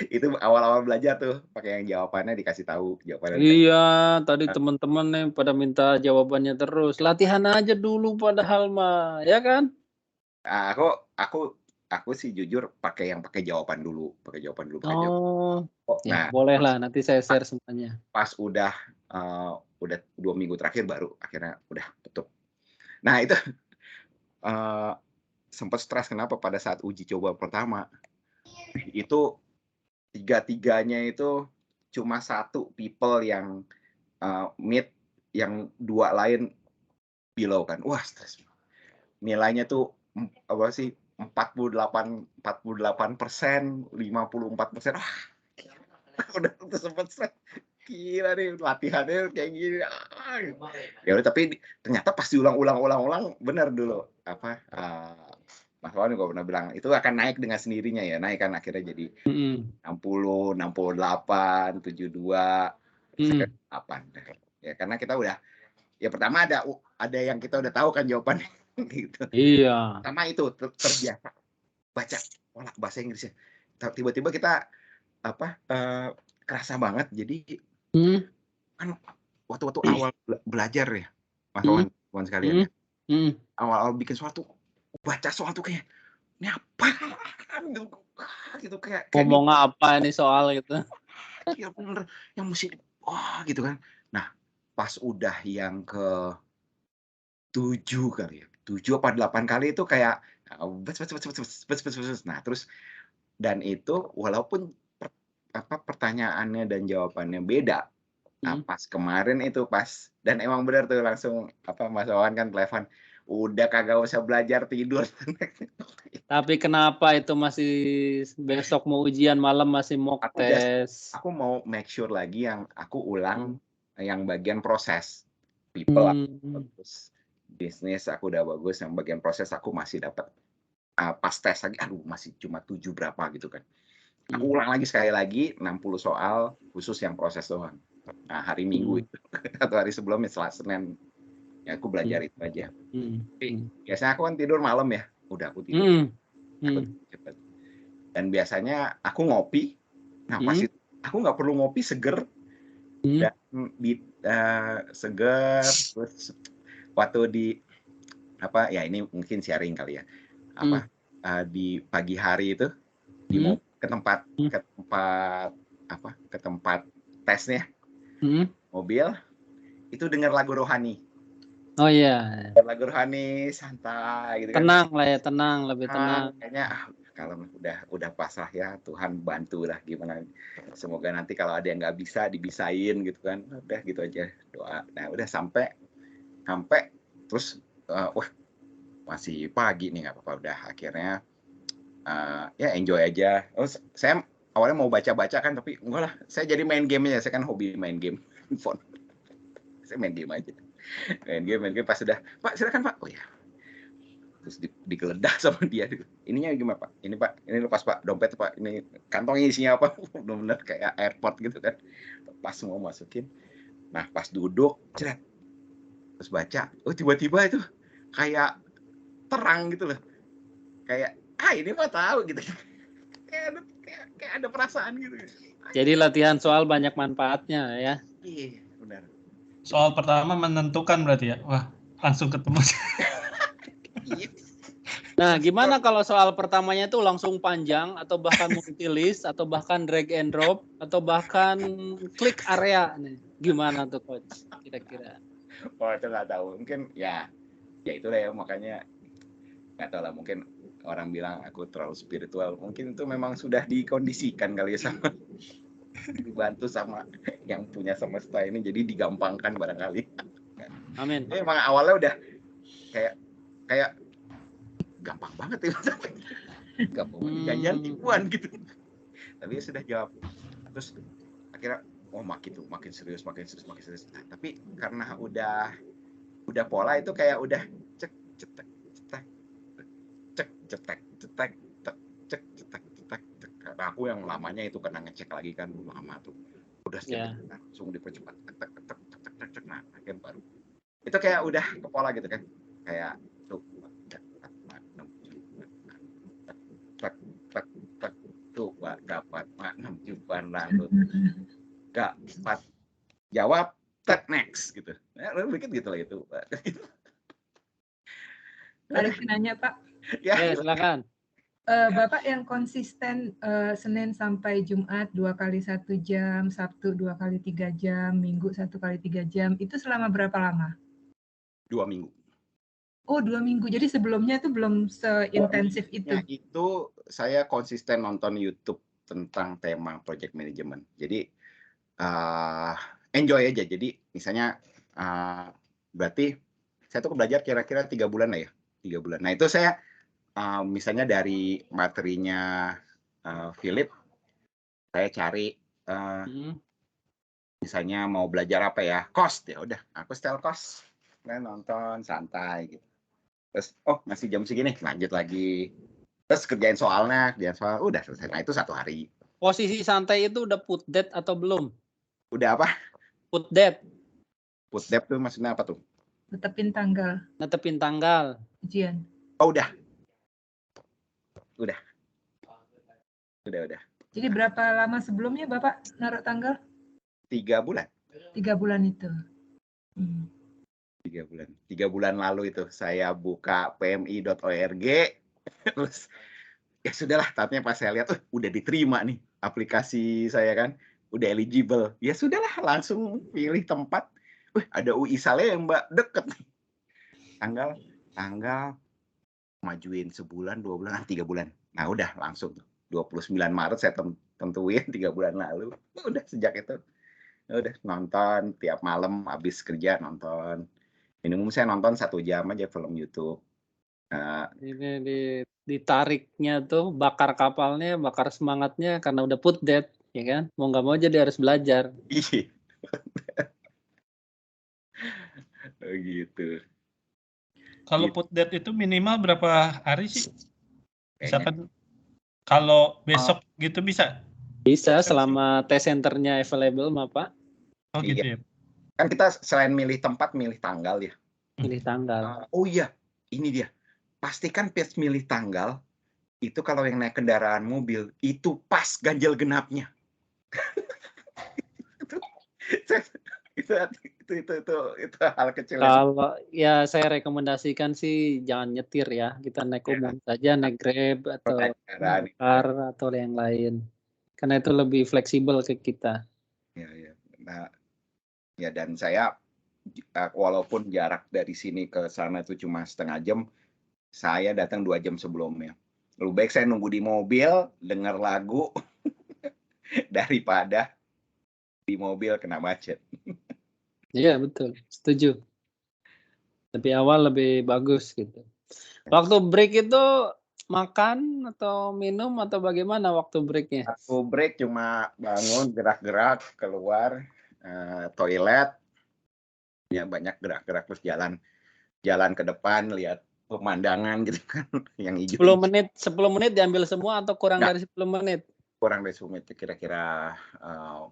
Itu awal-awal belajar tuh pakai yang jawabannya dikasih tahu jawabannya. Iya, tadi teman-teman nih pada minta jawabannya terus. Latihan aja dulu padahal mah, ya kan? Aku sih jujur pakai jawaban dulu, Ya, boleh lah nanti saya share semuanya. Pas udah 2 minggu terakhir baru akhirnya udah betul. Nah, itu sempat stres kenapa pada saat uji coba pertama. Itu 3-3-nya itu cuma 1 people yang meet, yang 2 lain below kan. Wah, stres. Nilainya tuh 48%, 54%. Udah sempat stres. Gila nih latihannya kayak gini. Ya udah, tapi ternyata pas diulang benar dulu Mas Wawan juga pernah bilang itu akan naik dengan sendirinya ya, naik kan akhirnya jadi 60, 68, 72, 8. Ya karena kita udah pertama ada yang kita udah tahu kan jawabannya gitu. Iya. Pertama itu terbiasa baca bahasa Inggrisnya. Tiba-tiba kita kerasa banget jadi kan waktu awal belajar ya Mas Wawan sekalian ya. Awal-awal bikin sesuatu baca soal tuh kayak ini apa gitu kayak ngomong apa ini soal gitu. Ya bener yang mesti gitu kan. Nah, pas udah yang ke 7 kali ya. 7 apa 8 kali itu kayak nah terus dan itu walaupun pertanyaannya dan jawabannya beda. Nah, pas kemarin itu dan emang benar tuh langsung Mas Wawan kan telepon udah kagak usah belajar tidur. Tapi kenapa itu masih besok mau ujian malam masih mock test? Aku mau make sure lagi yang aku ulang yang bagian proses. People bagus. Bisnis aku udah bagus, yang bagian proses aku masih dapat pas tes lagi masih cuma 7 berapa gitu kan. Aku ulang lagi sekali lagi 60 soal khusus yang proses doang. Nah, hari Minggu itu atau hari sebelumnya Senin ya aku belajar itu aja. Biasanya aku kan tidur malam ya, udah aku tidur. Aku cepet. Dan biasanya aku ngopi. Nah, pas itu aku nggak perlu ngopi seger dan seger terus waktu di ya ini mungkin sharing kali ya di pagi hari itu ke tempat tesnya mobil itu dengar lagu rohani Oh iya. Lagu rohani santai gitu kan. Tenang lah ya, tenang, lebih tenang. Kayaknya kalau udah pasrah ya, Tuhan bantu lah gimana. Semoga nanti kalau ada yang nggak bisa dibisain gitu kan. Udah gitu aja doa. Nah udah sampai terus wah masih pagi nih, nggak apa-apa, udah akhirnya ya enjoy aja. Terus saya awalnya mau baca-baca kan, tapi enggak lah, saya jadi main game aja. Saya kan hobi main game phone. Saya main game aja. Main game pas sudah, Pak silakan Pak. Oh ya. Terus digeledah sama dia. Ininya gimana Pak? Ini Pak, ini lepas Pak, dompet Pak, ini kantongnya isinya apa? Benar-benar kayak airport gitu kan. Pas semua masukin. Nah pas duduk, ceret. Terus baca, oh tiba-tiba itu kayak terang gitu loh. Kayak, ini mah tahu gitu. Kayak ada perasaan gitu. Jadi latihan soal banyak manfaatnya ya. Iya, benar. Soal pertama menentukan berarti ya. Wah, langsung ketemu. Nah, gimana kalau soal pertamanya itu langsung panjang atau bahkan multi list atau bahkan drag and drop atau bahkan klik area nih. Gimana tuh coach kira-kira? Oh, itu nggak tahu. Mungkin ya itulah ya, makanya nggak tahu lah, mungkin orang bilang aku terlalu spiritual. Mungkin itu memang sudah dikondisikan kali ya, sama dibantu sama yang punya semesta ini, jadi digampangkan barangkali. Amin. Emang awalnya udah kayak gampang banget ya, gampang janjian tipuan gitu. Tapi sudah jawab, terus akhirnya makin serius. Nah, tapi karena udah pola itu kayak udah cetek. Karena aku yang lamanya itu kena ngecek lagi kan, lama tuh. Udah langsung dipercepat. Nah, akhirnya baru. Itu kayak udah ke pola gitu kan. Kayak tuh dapat 6 jutaan lalu. Dapat jawab next gitu. Bikin gitu lah itu. Balik nanya Pak. Ya, silakan. Bapak yang konsisten Senin sampai Jumat 2 kali 1 jam, Sabtu 2 kali 3 jam, Minggu 1 kali 3 jam, itu selama berapa lama? 2 minggu. Oh, 2 minggu. Jadi sebelumnya itu belum seintensif itu. Ya, itu saya konsisten nonton YouTube tentang tema project management. Jadi enjoy aja. Jadi misalnya berarti saya tuh belajar kira-kira 3 bulan lah ya. 3 bulan. Nah itu saya misalnya dari materinya Philip, saya cari misalnya mau belajar apa ya, cost ya udah, aku setel cost, nah, nonton santai gitu. Terus masih jam segini, lanjut lagi. Terus kerjain soal, udah selesai. Nah itu 1 hari. Posisi santai itu udah put date atau belum? Udah apa? Put date. Put date tuh maksudnya apa tuh? Netepin tanggal. Ujian. Oh udah. Jadi berapa lama sebelumnya Bapak naruh tanggal? 3 bulan. 3 bulan itu. 3 bulan. 3 bulan lalu itu saya buka pmi.org, terus ya sudahlah, tatnya pas saya lihat udah diterima nih aplikasi saya kan, udah eligible. Ya sudahlah, langsung pilih tempat. Ada UI Salemba deket nih. Tanggal majuin sebulan, 2 bulan, 3 bulan. Nah udah langsung 29 Maret saya tentuin 3 bulan lalu. Udah sejak itu udah nonton tiap malam habis kerja nonton. Minimum saya nonton 1 jam aja film YouTube. Ini ditariknya tuh, bakar kapalnya, bakar semangatnya karena udah put date, ya kan? Mau nggak mau jadi harus belajar. Iya. Gitu. Kalau put date itu minimal berapa hari sih? Misalkan kalau besok gitu bisa? Bisa selama test centernya available, Pak. Oh gitu ya. Kan kita selain milih tempat, milih tanggal ya. Milih tanggal. Oh iya, ini dia. Pastikan pas milih tanggal, itu kalau yang naik kendaraan mobil, itu pas ganjil genapnya. itu hal kecil. Kalau ya saya rekomendasikan sih jangan nyetir ya, kita naik umum saja, naik Grab atau car atau yang lain, karena itu lebih fleksibel ke kita. Ya. Nah, ya dan saya walaupun jarak dari sini ke sana itu cuma setengah jam, saya datang 2 jam sebelumnya. Lebih baik saya nunggu di mobil, dengar lagu, daripada di mobil kena macet. Iya, betul. Setuju. Lebih awal lebih bagus gitu. Waktu break itu makan atau minum atau bagaimana waktu breaknya? Waktu break cuma bangun, gerak-gerak, keluar, toilet, ya banyak gerak-gerak terus jalan ke depan, lihat pemandangan gitu kan, yang hijau. 10 menit diambil semua atau kurang dari 10 menit? Kurang dari 10 menit, kira-kira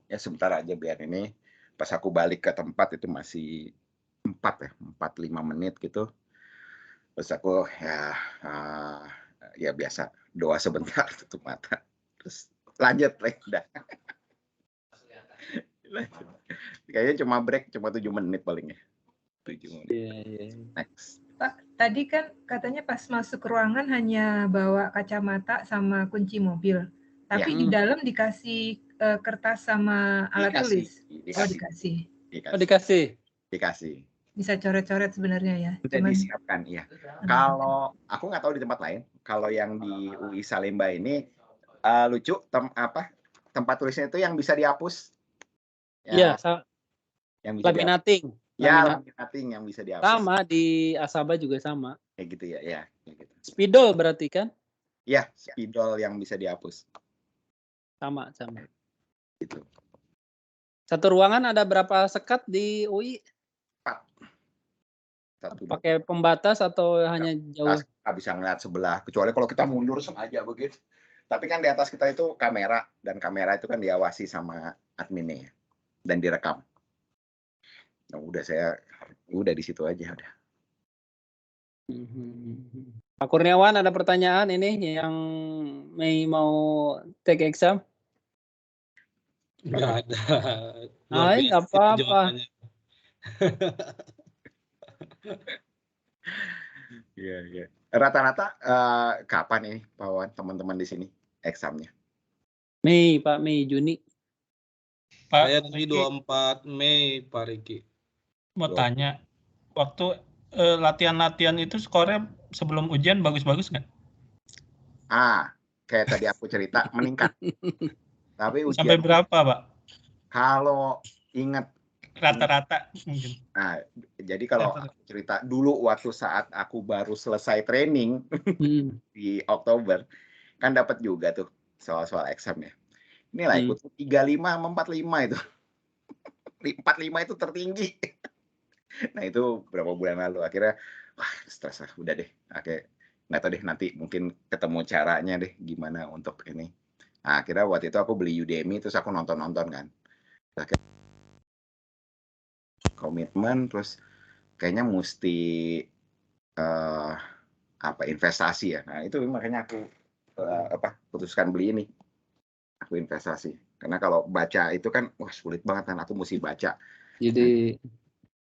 ya sebentar aja biar ini. Pas aku balik ke tempat itu masih 4-5 menit gitu. Terus aku ya biasa doa sebentar, tutup mata, terus lanjut udah. Kayaknya cuma break cuma 7 menit paling ya. 7 menit. Yeah. Next. Pak, tadi kan katanya pas masuk ruangan hanya bawa kacamata sama kunci mobil. Tapi di dalam dikasih kertas sama alat tulis. Dikasih. Oh, dikasih. Bisa coret-coret sebenarnya ya. Sudah disiapkan, iya. Kalau aku nggak tahu di tempat lain, kalau yang di UI Salemba ini lucu, tempat tulisnya itu yang bisa dihapus. Iya, yang bisa laminating. Ya, laminating yang bisa dihapus. Sama di Asaba juga sama. Kayak gitu ya, ya. Kayak gitu. Spidol berarti kan? Iya, spidol yang bisa dihapus. Sama. Gitu. Satu ruangan ada berapa sekat di UI? 4. Pakai pembatas atau hanya jauh? Nggak bisa ngeliat sebelah, kecuali kalau kita mundur sengaja begitu. Tapi kan di atas kita itu kamera, dan kamera itu kan diawasi sama adminnya dan direkam. Nah, udah di situ aja udah. Pak Kurniawan, ada pertanyaan ini yang Mei mau take exam? Nggak ada. Nggak apa-apa. Iya. Rata-rata kapan ini Pak Wawan, teman-teman di sini eksamnya? Pak Mei, Juni. Pak, saya dari 24 Mei, Pak Riki. Mau tanya, waktu latihan-latihan itu skornya sebelum ujian bagus-bagus nggak? Kayak tadi aku cerita meningkat. Tapi ujian sampai berapa, Pak? Kalau ingat rata-rata mungkin. Nah, jadi kalau aku cerita dulu waktu saat aku baru selesai training di Oktober, kan dapat juga tuh soal-soal exam ya. Nilai ikut 35 sama 45 itu. 45 itu tertinggi. Nah, itu berapa bulan lalu akhirnya stres lah, udah deh. Nggak tahu deh, nanti mungkin ketemu caranya deh gimana untuk ini. Nah, akhirnya waktu itu aku beli Udemy, terus aku nonton kan. Akhirnya komitmen, terus kayaknya mesti investasi ya. Nah, itu makanya aku putuskan beli ini. Aku investasi. Karena kalau baca itu kan sulit banget kan, aku mesti baca. Jadi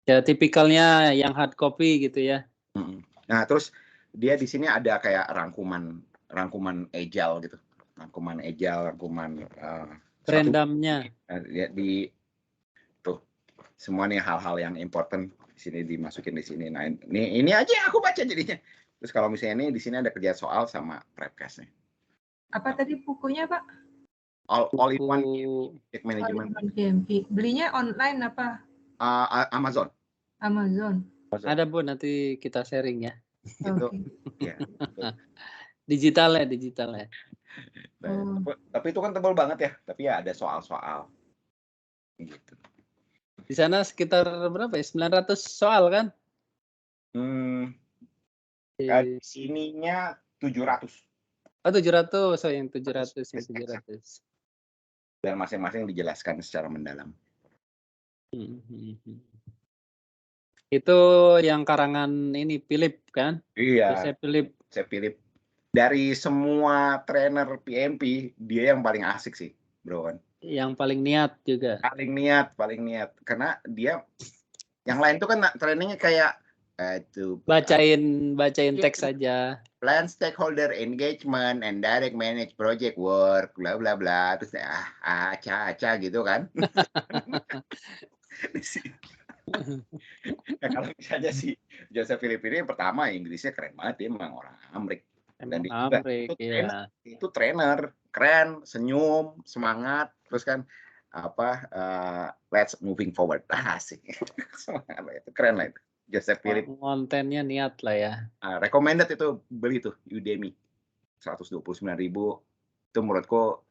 ya tipikalnya yang hard copy gitu ya. Nah, terus dia di sini ada kayak rangkuman agile gitu. Rangkuman randomnya. Di tuh semua nih hal-hal yang important di sini dimasukin di sini. Nah, ini aja yang aku baca jadinya. Terus kalau misalnya ini di sini ada kerja soal sama prepcast-nya. Apa tadi bukunya, Pak? All in one management. Belinya online apa? Amazon. Ada Bu, nanti kita sharing ya. Gitu. Ya. Digital ya. Tapi itu kan tebal banget ya. Tapi ya ada soal-soal. Gitu. Di sana sekitar berapa ya? 900 soal kan? Di sininya 700. Oh, 700. So yang 700. Dan masing-masing dijelaskan secara mendalam. Itu yang karangan ini Philip kan? Iya. Saya Philip. Dari semua trainer PMP, dia yang paling asik sih, bro kan. Yang paling niat juga. Paling niat. Karena dia, yang lain tuh kan trainingnya kayak bacain teks saja. Plan stakeholder engagement and direct manage project work, bla bla bla, terus acah gitu kan. Nah, kalau misalnya si Joseph Philip ini yang pertama Inggrisnya keren banget, dia memang orang Amerika. Dan dia juga itu trainer, keren, senyum, semangat, terus kan let's moving forward. Asik. Semangat itu keren lah itu. Joseph Philip. Kontennya niat lah ya. Recommended itu beli tuh Udemy 129.000. Itu menurutku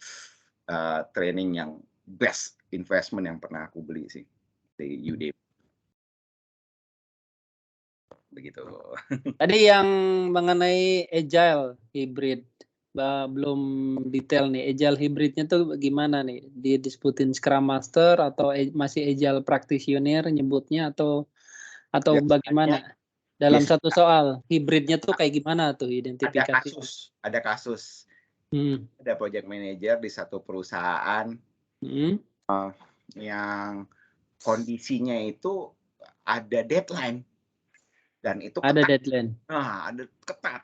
training yang best investment yang pernah aku beli sih di Udemy. Begitu. Tadi yang mengenai agile hybrid belum detail nih. Agile hybridnya tuh gimana nih? Disebutin Scrum Master atau masih agile practitioner nyebutnya atau bagaimana? Dalam satu soal hybridnya tuh kayak gimana tuh identifikasi? Ada kasus. Ada project manager di satu perusahaan yang kondisinya itu ada deadline. Dan itu ketat. Ada deadline. Ada ketat.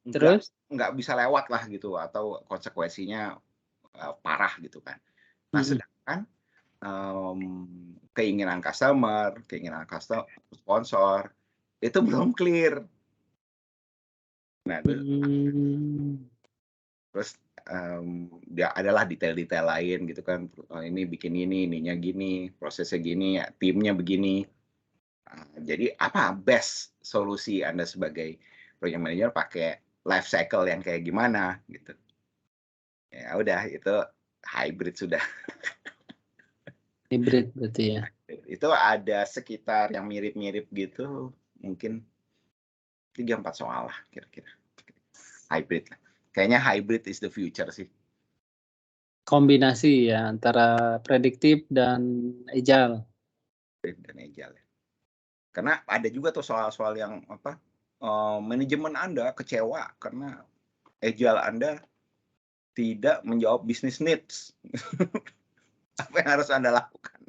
Terus nggak bisa lewat lah gitu, atau konsekuensinya parah gitu kan. Nah, sedangkan keinginan customer, sponsor itu belum clear. Nah, terus dia adalah detail-detail lain gitu kan. Ini bikin ininya gini, prosesnya gini, timnya begini. Jadi apa best solusi Anda sebagai project manager pakai life cycle yang kayak gimana gitu. Ya udah, itu hybrid sudah. Hybrid berarti ya. Itu ada sekitar yang mirip-mirip gitu, mungkin 3-4 soal lah kira-kira. Hybrid lah. Kayaknya hybrid is the future sih. Kombinasi ya antara prediktif dan agile. Karena ada juga tuh soal-soal yang manajemen Anda kecewa karena agile Anda tidak menjawab business needs. Apa yang harus Anda lakukan?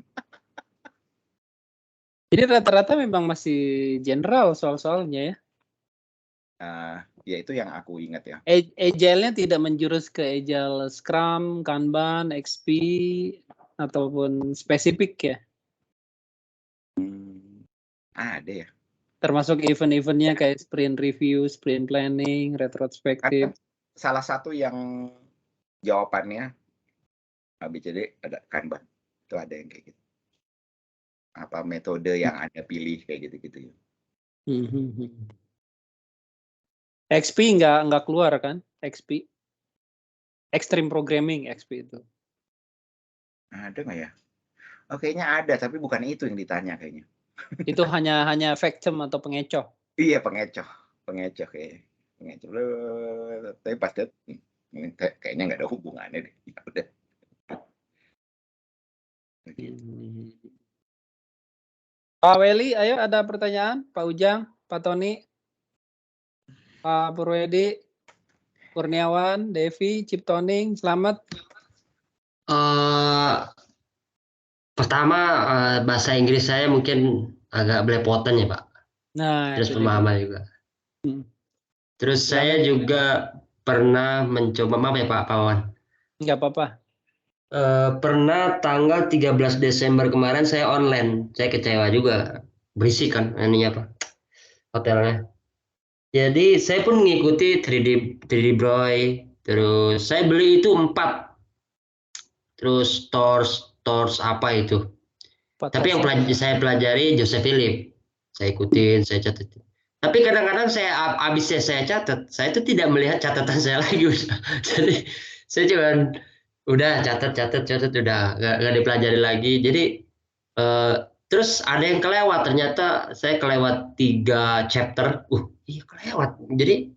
Jadi rata-rata memang masih general soal-soalnya ya? Ya itu yang aku ingat ya. Agile-nya tidak menjurus ke agile Scrum, Kanban, XP, ataupun spesifik ya? Ada ya. Termasuk event-eventnya kayak sprint review, sprint planning, retrospektif. Salah satu yang jawabannya ABCD ada Kanban. Itu ada yang kayak gitu. Apa metode yang Anda pilih kayak gitu-gitu ya. XP nggak keluar kan? XP. Extreme Programming XP itu. Ada nggak ya? Oh, kayaknya ada, tapi bukan itu yang ditanya kayaknya. Itu hanya factum atau pengecoh? Iya, pengecoh kayaknya. Pengecoh. Tapi pasti kayaknya nggak ada hubungannya deh. Ya udah. Pak Weli, ayo ada pertanyaan? Pak Ujang, Pak Tony, Pak Purwedi, Kurniawan, Devi, Ciptoning, selamat. Pertama, bahasa Inggris saya mungkin agak belepotan ya Pak. Nah, terus pemahaman juga. Terus saya juga pernah mencoba, maaf ya Pak Pawan. Nggak apa-apa. Pernah tanggal 13 Desember kemarin saya online, saya kecewa juga, berisik kan ininya Pak, hotelnya. Jadi saya pun mengikuti 3D Broy, terus saya beli itu 4, terus Tors apa itu. Tapi yang saya pelajari Joseph Philip, saya ikutin, saya catat. Tapi kadang-kadang habisnya saya catat, saya itu tidak melihat catatan saya lagi. Jadi saya cuma udah catat udah nggak dipelajari lagi. Jadi terus ada yang kelewat, ternyata saya kelewat 3 chapter. Iya kelewat. Jadi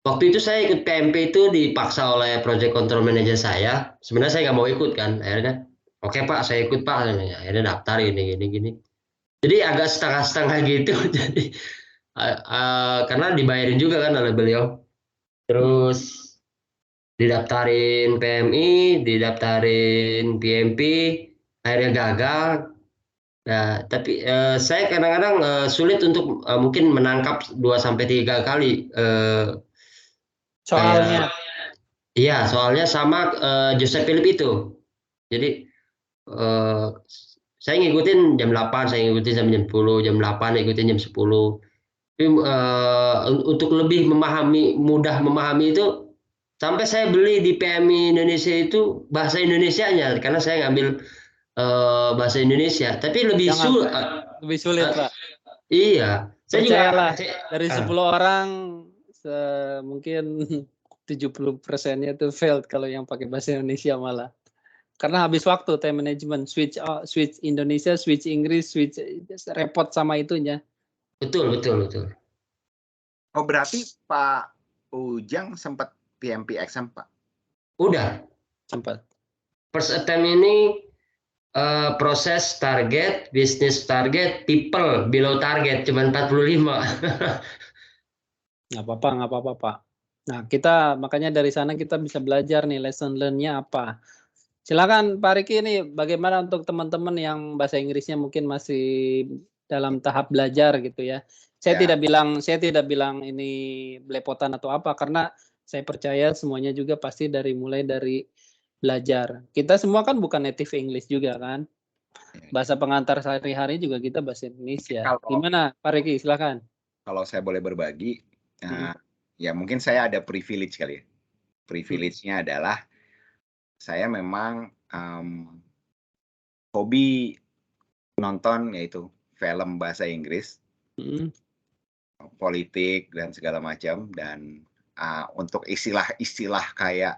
waktu itu saya ikut PMP itu dipaksa oleh project control manager saya. Sebenarnya saya nggak mau ikut kan, akhirnya oke Pak saya ikut Pak, akhirnya daftar gini. Jadi agak setengah-setengah gitu. Jadi karena dibayarin juga kan oleh beliau. Terus didaftarin PMI, didaftarin PMP, akhirnya gagal. Nah, tapi saya kadang-kadang sulit untuk mungkin menangkap 2-3 kali soalnya. Iya, soalnya sama Joseph Philip itu. Jadi saya ngikutin jam 8, saya ngikutin jam 10, jam 8 ngikutin jam 10. Tapi, untuk lebih mudah memahami itu, sampai saya beli di PMI Indonesia itu bahasa Indonesianya, karena saya ngambil bahasa Indonesia, tapi lebih sulit, Pak. Iya, saya percayalah, juga dari 10 orang mungkin 70%-nya itu failed kalau yang pakai bahasa Indonesia malah. Karena habis waktu time management, switch Indonesia, switch Inggris, switch repot sama itunya. Betul. Oh, berarti Pak Ujang sempat PMP exam, Pak? Udah. Sempat. First attempt ini proses target, business target, people below target, cuma 45. Nggak apa-apa, Pak. Nah, kita makanya dari sana kita bisa belajar nih lesson learn-nya apa. Silakan Pak Riki, ini bagaimana untuk teman-teman yang bahasa Inggrisnya mungkin masih dalam tahap belajar gitu ya. Saya tidak bilang ini belepotan atau apa, karena saya percaya semuanya juga pasti mulai dari belajar. Kita semua kan bukan native English juga kan. Bahasa pengantar sehari-hari juga kita bahasa Indonesia. Gimana Pak Riki, silakan. Kalau saya boleh berbagi, ya mungkin saya ada privilege kali ya. Privilege-nya adalah saya memang hobi nonton yaitu film bahasa Inggris, politik dan segala macam, dan untuk istilah-istilah kayak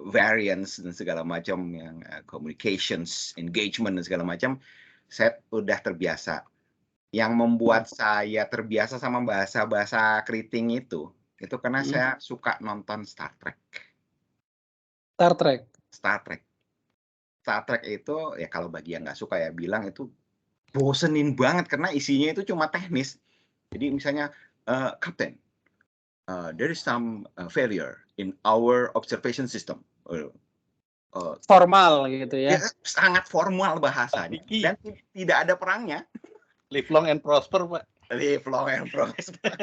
variance dan segala macam yang communications, engagement dan segala macam, saya udah terbiasa. Yang membuat saya terbiasa sama bahasa keriting itu karena saya suka nonton Star Trek. Star Trek itu ya kalau bagi yang nggak suka ya bilang itu bosenin banget karena isinya itu cuma teknis. Jadi misalnya Captain, there is some failure in our observation system. Formal gitu ya. Sangat formal bahasanya dan tidak ada perangnya. Live long and prosper, Pak. Live long and prosper.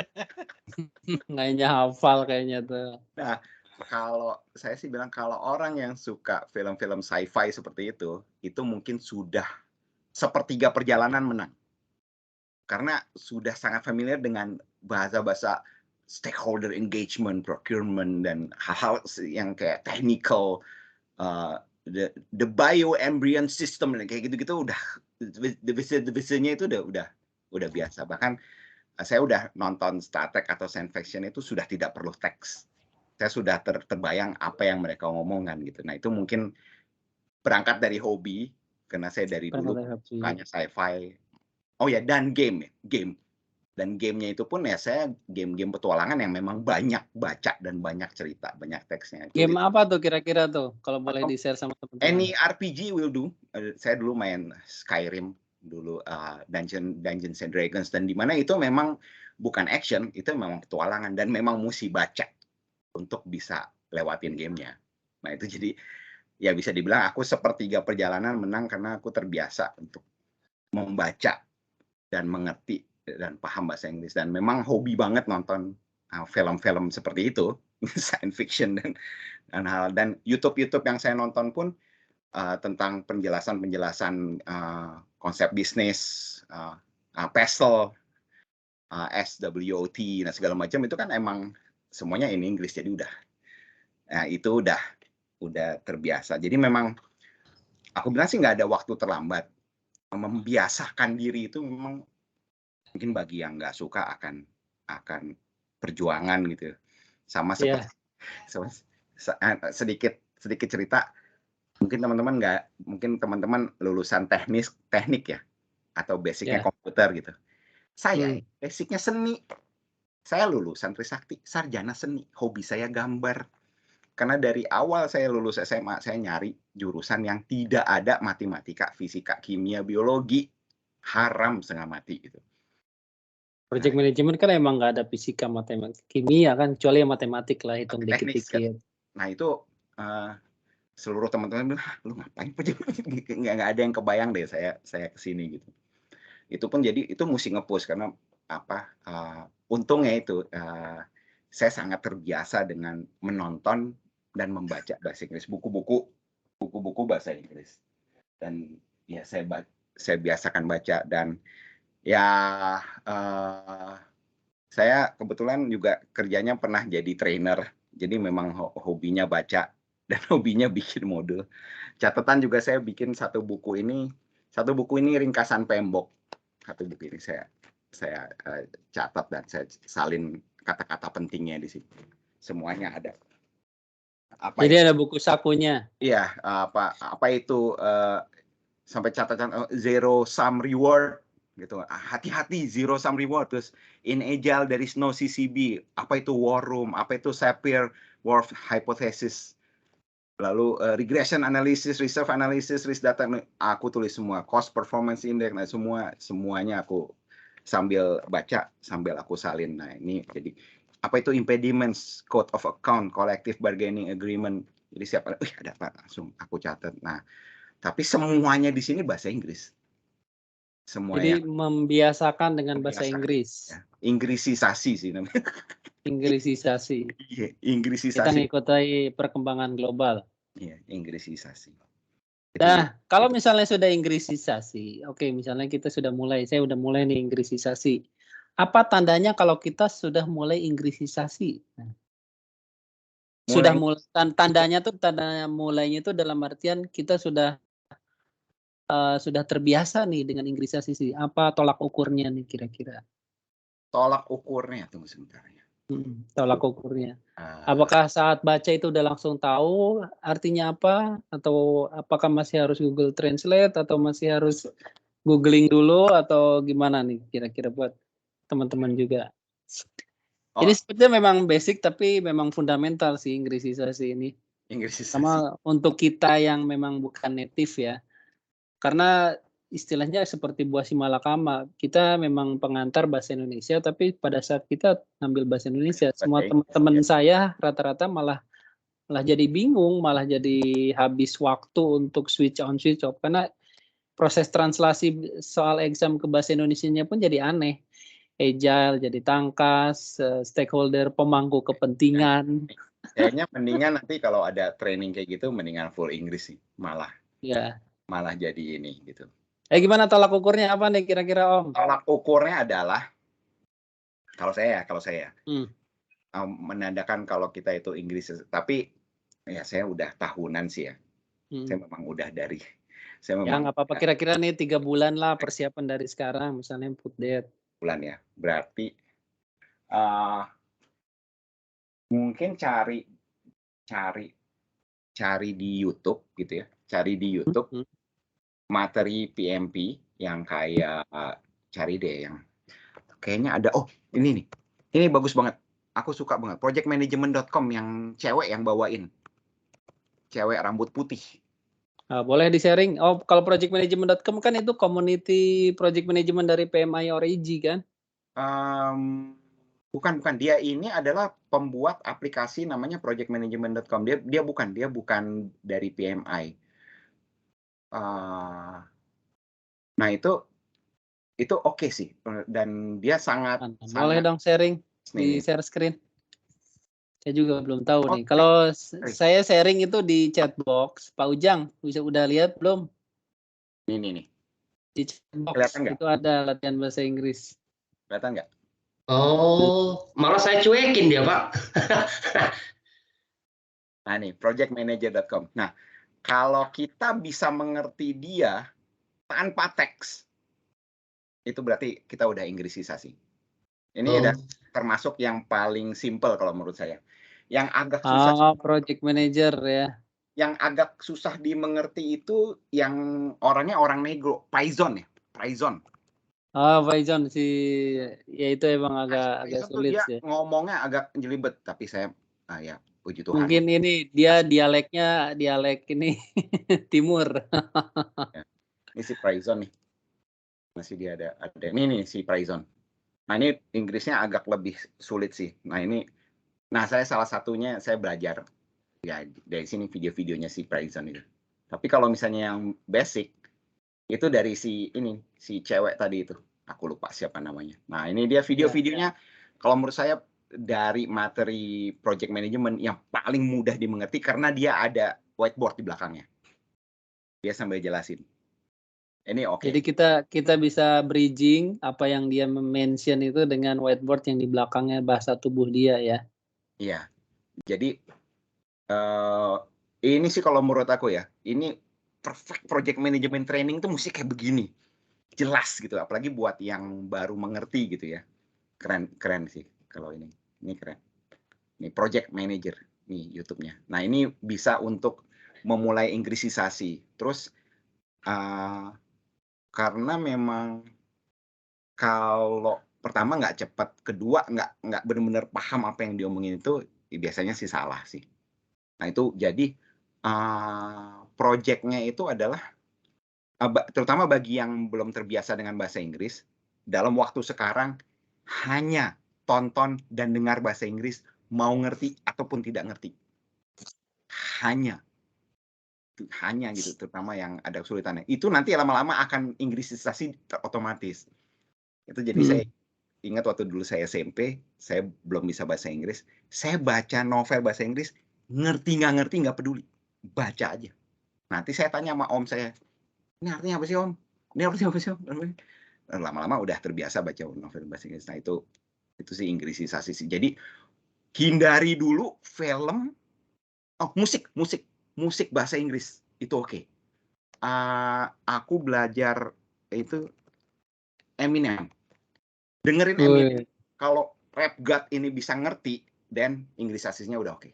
Kayaknya hafal kayaknya tuh. Nah, kalau saya sih bilang kalau orang yang suka film-film sci-fi seperti itu mungkin sudah sepertiga perjalanan menang. Karena sudah sangat familiar dengan bahasa-bahasa stakeholder engagement, procurement, dan hal-hal yang kayak technical, the bioembryon system, kayak gitu-gitu udah, divisi-divisinya itu udah biasa. Bahkan saya udah nonton Star Trek atau science fiction itu sudah tidak perlu teks. Saya sudah terbayang apa yang mereka ngomongkan gitu. Nah itu mungkin berangkat dari hobi, karena saya dari dulu sukanya sci-fi. Oh ya, dan game. Dan gamenya itu pun ya saya game-game petualangan yang memang banyak baca dan banyak cerita, banyak teksnya. Game apa tuh kira-kira tuh? Kalau boleh di-share sama teman-teman. Any RPG will do. Saya dulu main Skyrim, dulu Dungeons and Dragons, dan di mana itu memang bukan action, itu memang petualangan dan memang mesti baca untuk bisa lewatin gamenya. Nah itu jadi ya bisa dibilang aku sepertiga perjalanan menang karena aku terbiasa untuk membaca dan mengerti dan paham bahasa Inggris, dan memang hobi banget nonton film-film seperti itu, science fiction dan hal, dan YouTube yang saya nonton pun tentang penjelasan konsep bisnis, PESTLE, SWOT, dan segala macam itu kan emang semuanya in Inggris, jadi itu udah terbiasa. Jadi memang aku bilang sih nggak ada waktu terlambat. Membiasakan diri itu memang mungkin bagi yang nggak suka akan perjuangan gitu. Sama seperti sedikit cerita. Mungkin teman-teman lulusan teknik ya, atau basicnya komputer gitu. Saya basicnya seni. Saya lulusan Trisakti, sarjana seni. Hobi saya gambar. Karena dari awal saya lulus SMA, saya nyari jurusan yang tidak ada matematika, fisika, kimia, biologi. Haram setengah mati gitu. Project management kan emang nggak ada fisika, matematika, kimia kan, kecuali matematik lah, hitung dikit-dikit. Nah itu seluruh teman-teman bilang, lu ngapain project management? Nggak ada yang kebayang deh saya kesini gitu. Itu pun jadi itu mesti nge-push karena untungnya itu saya sangat terbiasa dengan menonton dan membaca bahasa Inggris, buku-buku bahasa Inggris. dan ya saya biasakan baca, dan ya saya kebetulan juga kerjanya pernah jadi trainer, jadi memang hobinya baca dan hobinya bikin modul. Catatan juga saya bikin satu buku ini ringkasan PMBOK. Satu buku ini saya catat dan saya salin kata-kata pentingnya di situ. Semuanya ada. Jadi ada buku sakunya. Iya, apa itu sampai catatan zero sum reward gitu. Hati-hati, zero sum reward. Terus in Agile there is no CCB. Apa itu war room? Apa itu Sapir-Whorf hypothesis? Lalu regression analysis, reserve analysis, risk data, aku tulis semua. Cost performance index, nah semuanya aku sambil baca, sambil aku salin. Nah ini jadi apa itu impediments, code of account, collective bargaining agreement. Jadi siapa? Ada apa? Langsung aku catat. Nah, tapi semuanya di sini bahasa Inggris. Semuanya. Jadi membiasakan dengan bahasa Inggris. Ya. Inggrisisasi sih namanya. Inggrisisasi. Iya, Inggrisisasi. Kita mengikuti perkembangan global. Iya, Inggrisisasi. Nah, kalau misalnya sudah Inggrisisasi, oke, misalnya kita saya udah mulai nih Inggrisisasi. Apa tandanya kalau kita sudah mulai Inggrisisasi? Sudah mulai, tandanya mulainya itu dalam artian kita sudah terbiasa nih dengan Inggrisisasi. Apa tolak ukurnya nih kira-kira? Tolak ukurnya, tunggu sebentar ya. Tolak ukurnya. Apakah saat baca itu udah langsung tahu artinya apa? Atau apakah masih harus Google Translate? Atau masih harus googling dulu? Atau gimana nih kira-kira buat teman-teman juga? Ini sebetulnya memang basic tapi memang fundamental sih Inggrisisasi ini. Sama untuk kita yang memang bukan native ya. Karena istilahnya seperti buah si malakama, kita memang pengantar bahasa Indonesia, tapi pada saat kita ambil bahasa Indonesia, semua teman-teman saya rata-rata malah jadi bingung, malah jadi habis waktu untuk switch on switch off, karena proses translasi soal exam ke bahasa Indonesianya pun jadi aneh. Agile jadi tangkas, stakeholder pemangku kepentingan. Kayaknya mendingan nanti kalau ada training kayak gitu, mendingan full Inggris sih, malah. Ya. Malah jadi ini gitu. Gimana tolak ukurnya apa nih kira-kira Om? Tolak ukurnya adalah kalau saya menandakan kalau kita itu Inggris, tapi ya saya udah tahunan sih ya. Saya memang udah dari ya nggak apa-apa, kira-kira nih 3 bulan lah persiapan dari sekarang misalnya put date. Bulan ya. Berarti mungkin cari di YouTube gitu ya. Cari di YouTube materi PMP yang kayak cari deh yang kayaknya ada. Ini nih. Ini bagus banget. Aku suka banget. Projectmanagement.com yang cewek yang bawain. Cewek rambut putih. Boleh di-sharing. Kalau projectmanagement.com kan itu community project management dari PMI Origi kan? Bukan. Dia ini adalah pembuat aplikasi namanya projectmanagement.com. Dia bukan dari PMI. Nah itu oke sih, dan dia sangat boleh dong sharing di share screen. Saya juga belum tahu nih. Kalau saya sharing itu di chat box. Pak Ujang udah lihat belum? Ini nih. Di chat box itu ada latihan bahasa Inggris. Kelihatan nggak? Malah saya cuekin dia Pak. Nah nih, projectmanager.com. Nah, kalau kita bisa mengerti dia tanpa teks, itu berarti kita udah Inggrisisasi. Ini udah termasuk yang paling simple kalau menurut saya. Yang agak susah. Project manager ya. Yang agak susah dimengerti itu yang orangnya orang negro, Python ya, Python. Python ya itu emang agak sulit dia ya. Ngomongnya agak jelibet, tapi saya ya puji Tuhan. Mungkin ini dia dialek ini timur. Ini si Python nih. Masih dia ada ini si Python. Nah, ini Inggrisnya agak lebih sulit sih. Nah, saya salah satunya saya belajar ya dari sini video-videonya si Python itu. Tapi kalau misalnya yang basic itu dari si cewek tadi itu. Aku lupa siapa namanya. Nah, ini dia video-videonya kalau menurut saya dari materi project management yang paling mudah dimengerti karena dia ada whiteboard di belakangnya. dia sambil jelasin. Ini oke. Jadi kita bisa bridging apa yang dia mention itu dengan whiteboard yang di belakangnya bahasa tubuh dia ya. Iya. Jadi ini sih kalau menurut aku ya, ini perfect project management training tuh mesti kayak begini. Jelas gitu, apalagi buat yang baru mengerti gitu ya. Keren sih kalau ini. Ini keren. Ini project manager nih YouTube-nya. Nah, ini bisa untuk memulai inggrisisasi. Terus karena memang kalau pertama nggak cepat, kedua nggak benar-benar paham apa yang diomongin itu, biasanya sih salah sih. Nah itu jadi project-nya itu adalah terutama bagi yang belum terbiasa dengan bahasa Inggris, dalam waktu sekarang hanya tonton dan dengar bahasa Inggris, mau ngerti ataupun tidak ngerti. Hanya gitu, terutama yang ada kesulitannya. Itu nanti lama-lama akan inggrisisasi otomatis. Itu jadi saya ingat waktu dulu saya SMP, saya belum bisa bahasa Inggris, saya baca novel bahasa Inggris, ngerti nggak peduli, baca aja. Nanti saya tanya sama om saya, ini artinya apa sih om? Ini artinya apa sih om? Lama-lama udah terbiasa baca novel bahasa Inggris. Nah itu sih inggrisisasi sih. Jadi hindari dulu film, musik bahasa Inggris itu oke. Aku belajar itu Eminem. Dengerin Eminem. Kalau rap God ini bisa ngerti, dan inggrisasinya udah oke.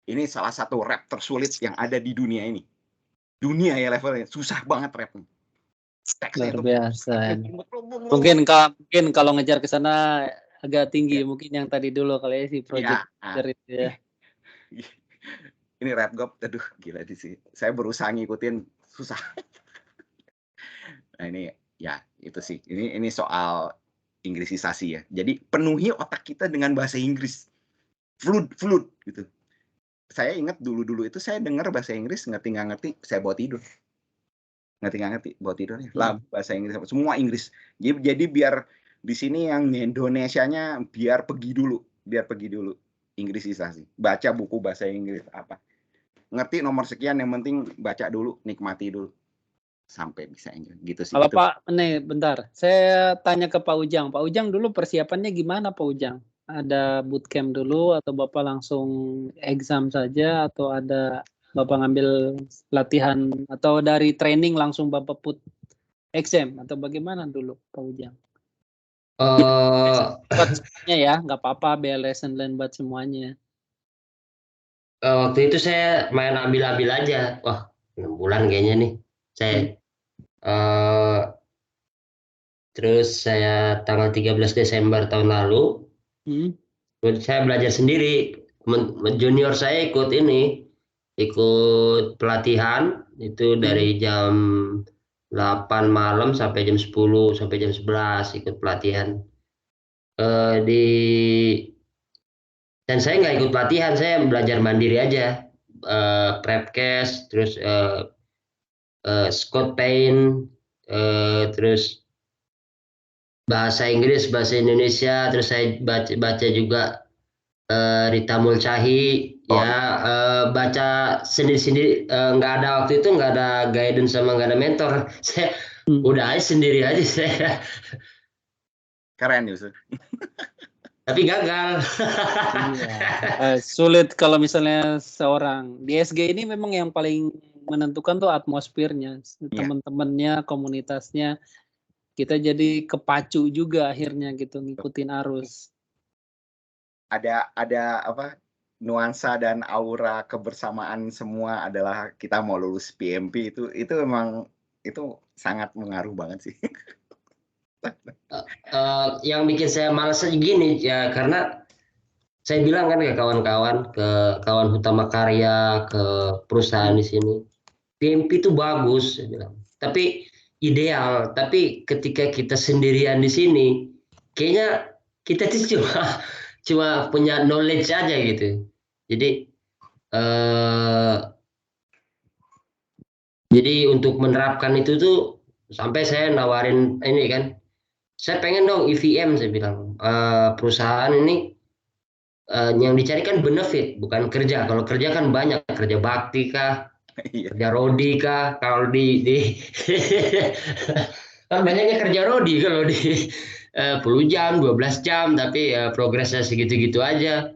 Ini salah satu rap tersulit yang ada di dunia ini. Dunia ya levelnya, susah banget rapnya. Luar biasa. Mungkin kalau ngejar ke sana agak tinggi, mungkin yang tadi dulu kali ya si project itu ya. Ini rap God, aduh gila sih. Saya berusaha ngikutin, susah. Nah ini ya itu sih. Ini soal inggrisisasi ya. Jadi penuhi otak kita dengan bahasa Inggris. Fluid gitu. Saya ingat dulu itu saya dengar bahasa Inggris, ngerti nggak ngerti, saya bawa tidur. Ngerti nggak ngerti, bawa tidur ya. Lah bahasa Inggris, semua Inggris. Jadi biar di sini yang Indonesianya biar pergi dulu inggrisisasi. Baca buku bahasa Inggris apa. Ngerti nomor sekian, yang penting baca dulu, nikmati dulu sampai bisa Inggris gitu sih. Kalau Pak, nih bentar, saya tanya ke Pak Ujang. Pak Ujang dulu persiapannya gimana Pak Ujang? Ada bootcamp dulu atau Bapak langsung exam saja, atau ada Bapak ngambil latihan, atau dari training langsung Bapak put exam, atau bagaimana dulu Pak Ujang? Buat semuanya ya, nggak apa-apa, BLS dan buat semuanya. Waktu itu saya main ambil-ambil aja. Wah, 6 bulan kayaknya nih. Terus saya tanggal 13 Desember tahun lalu, saya belajar sendiri. Junior saya ikut pelatihan itu dari jam 8 malam sampai jam 10 sampai jam 11 ikut pelatihan. Dan saya nggak ikut pelatihan, saya belajar mandiri aja. Prepcast, terus Scott Payne, terus bahasa Inggris, bahasa Indonesia, terus saya baca juga Rita Mulcahy, baca sendiri-sendiri, nggak ada waktu itu, nggak ada guidance sama nggak ada mentor, saya udah aja sendiri aja saya. Keren Yusuf. Tapi gagal. Sulit kalau misalnya seorang di SG ini, memang yang paling menentukan tuh atmosfernya, teman-temannya, komunitasnya. Kita jadi kepacu juga akhirnya gitu, ngikutin arus. Ada apa, nuansa dan aura kebersamaan semua adalah kita mau lulus PMP itu memang itu sangat mengaruh banget sih. Yang bikin saya malas gini ya, karena saya bilang kan ke kawan-kawan, ke kawan Hutama Karya, ke perusahaan di sini, PMP itu bagus, saya bilang. Tapi ideal, tapi ketika kita sendirian di sini, kayaknya kita tuh cuma punya knowledge aja gitu. Jadi untuk menerapkan itu tuh, sampai saya nawarin ini kan, saya pengen dong EVM, saya bilang. Perusahaan ini yang dicarikan benefit, bukan kerja. Kalau kerja kan banyak, kerja bakti kah, Kerja rodi kah? Kalau di kan banyaknya kerja rodi kalau di 10 jam, 12 jam, tapi progresnya segitu-gitu aja.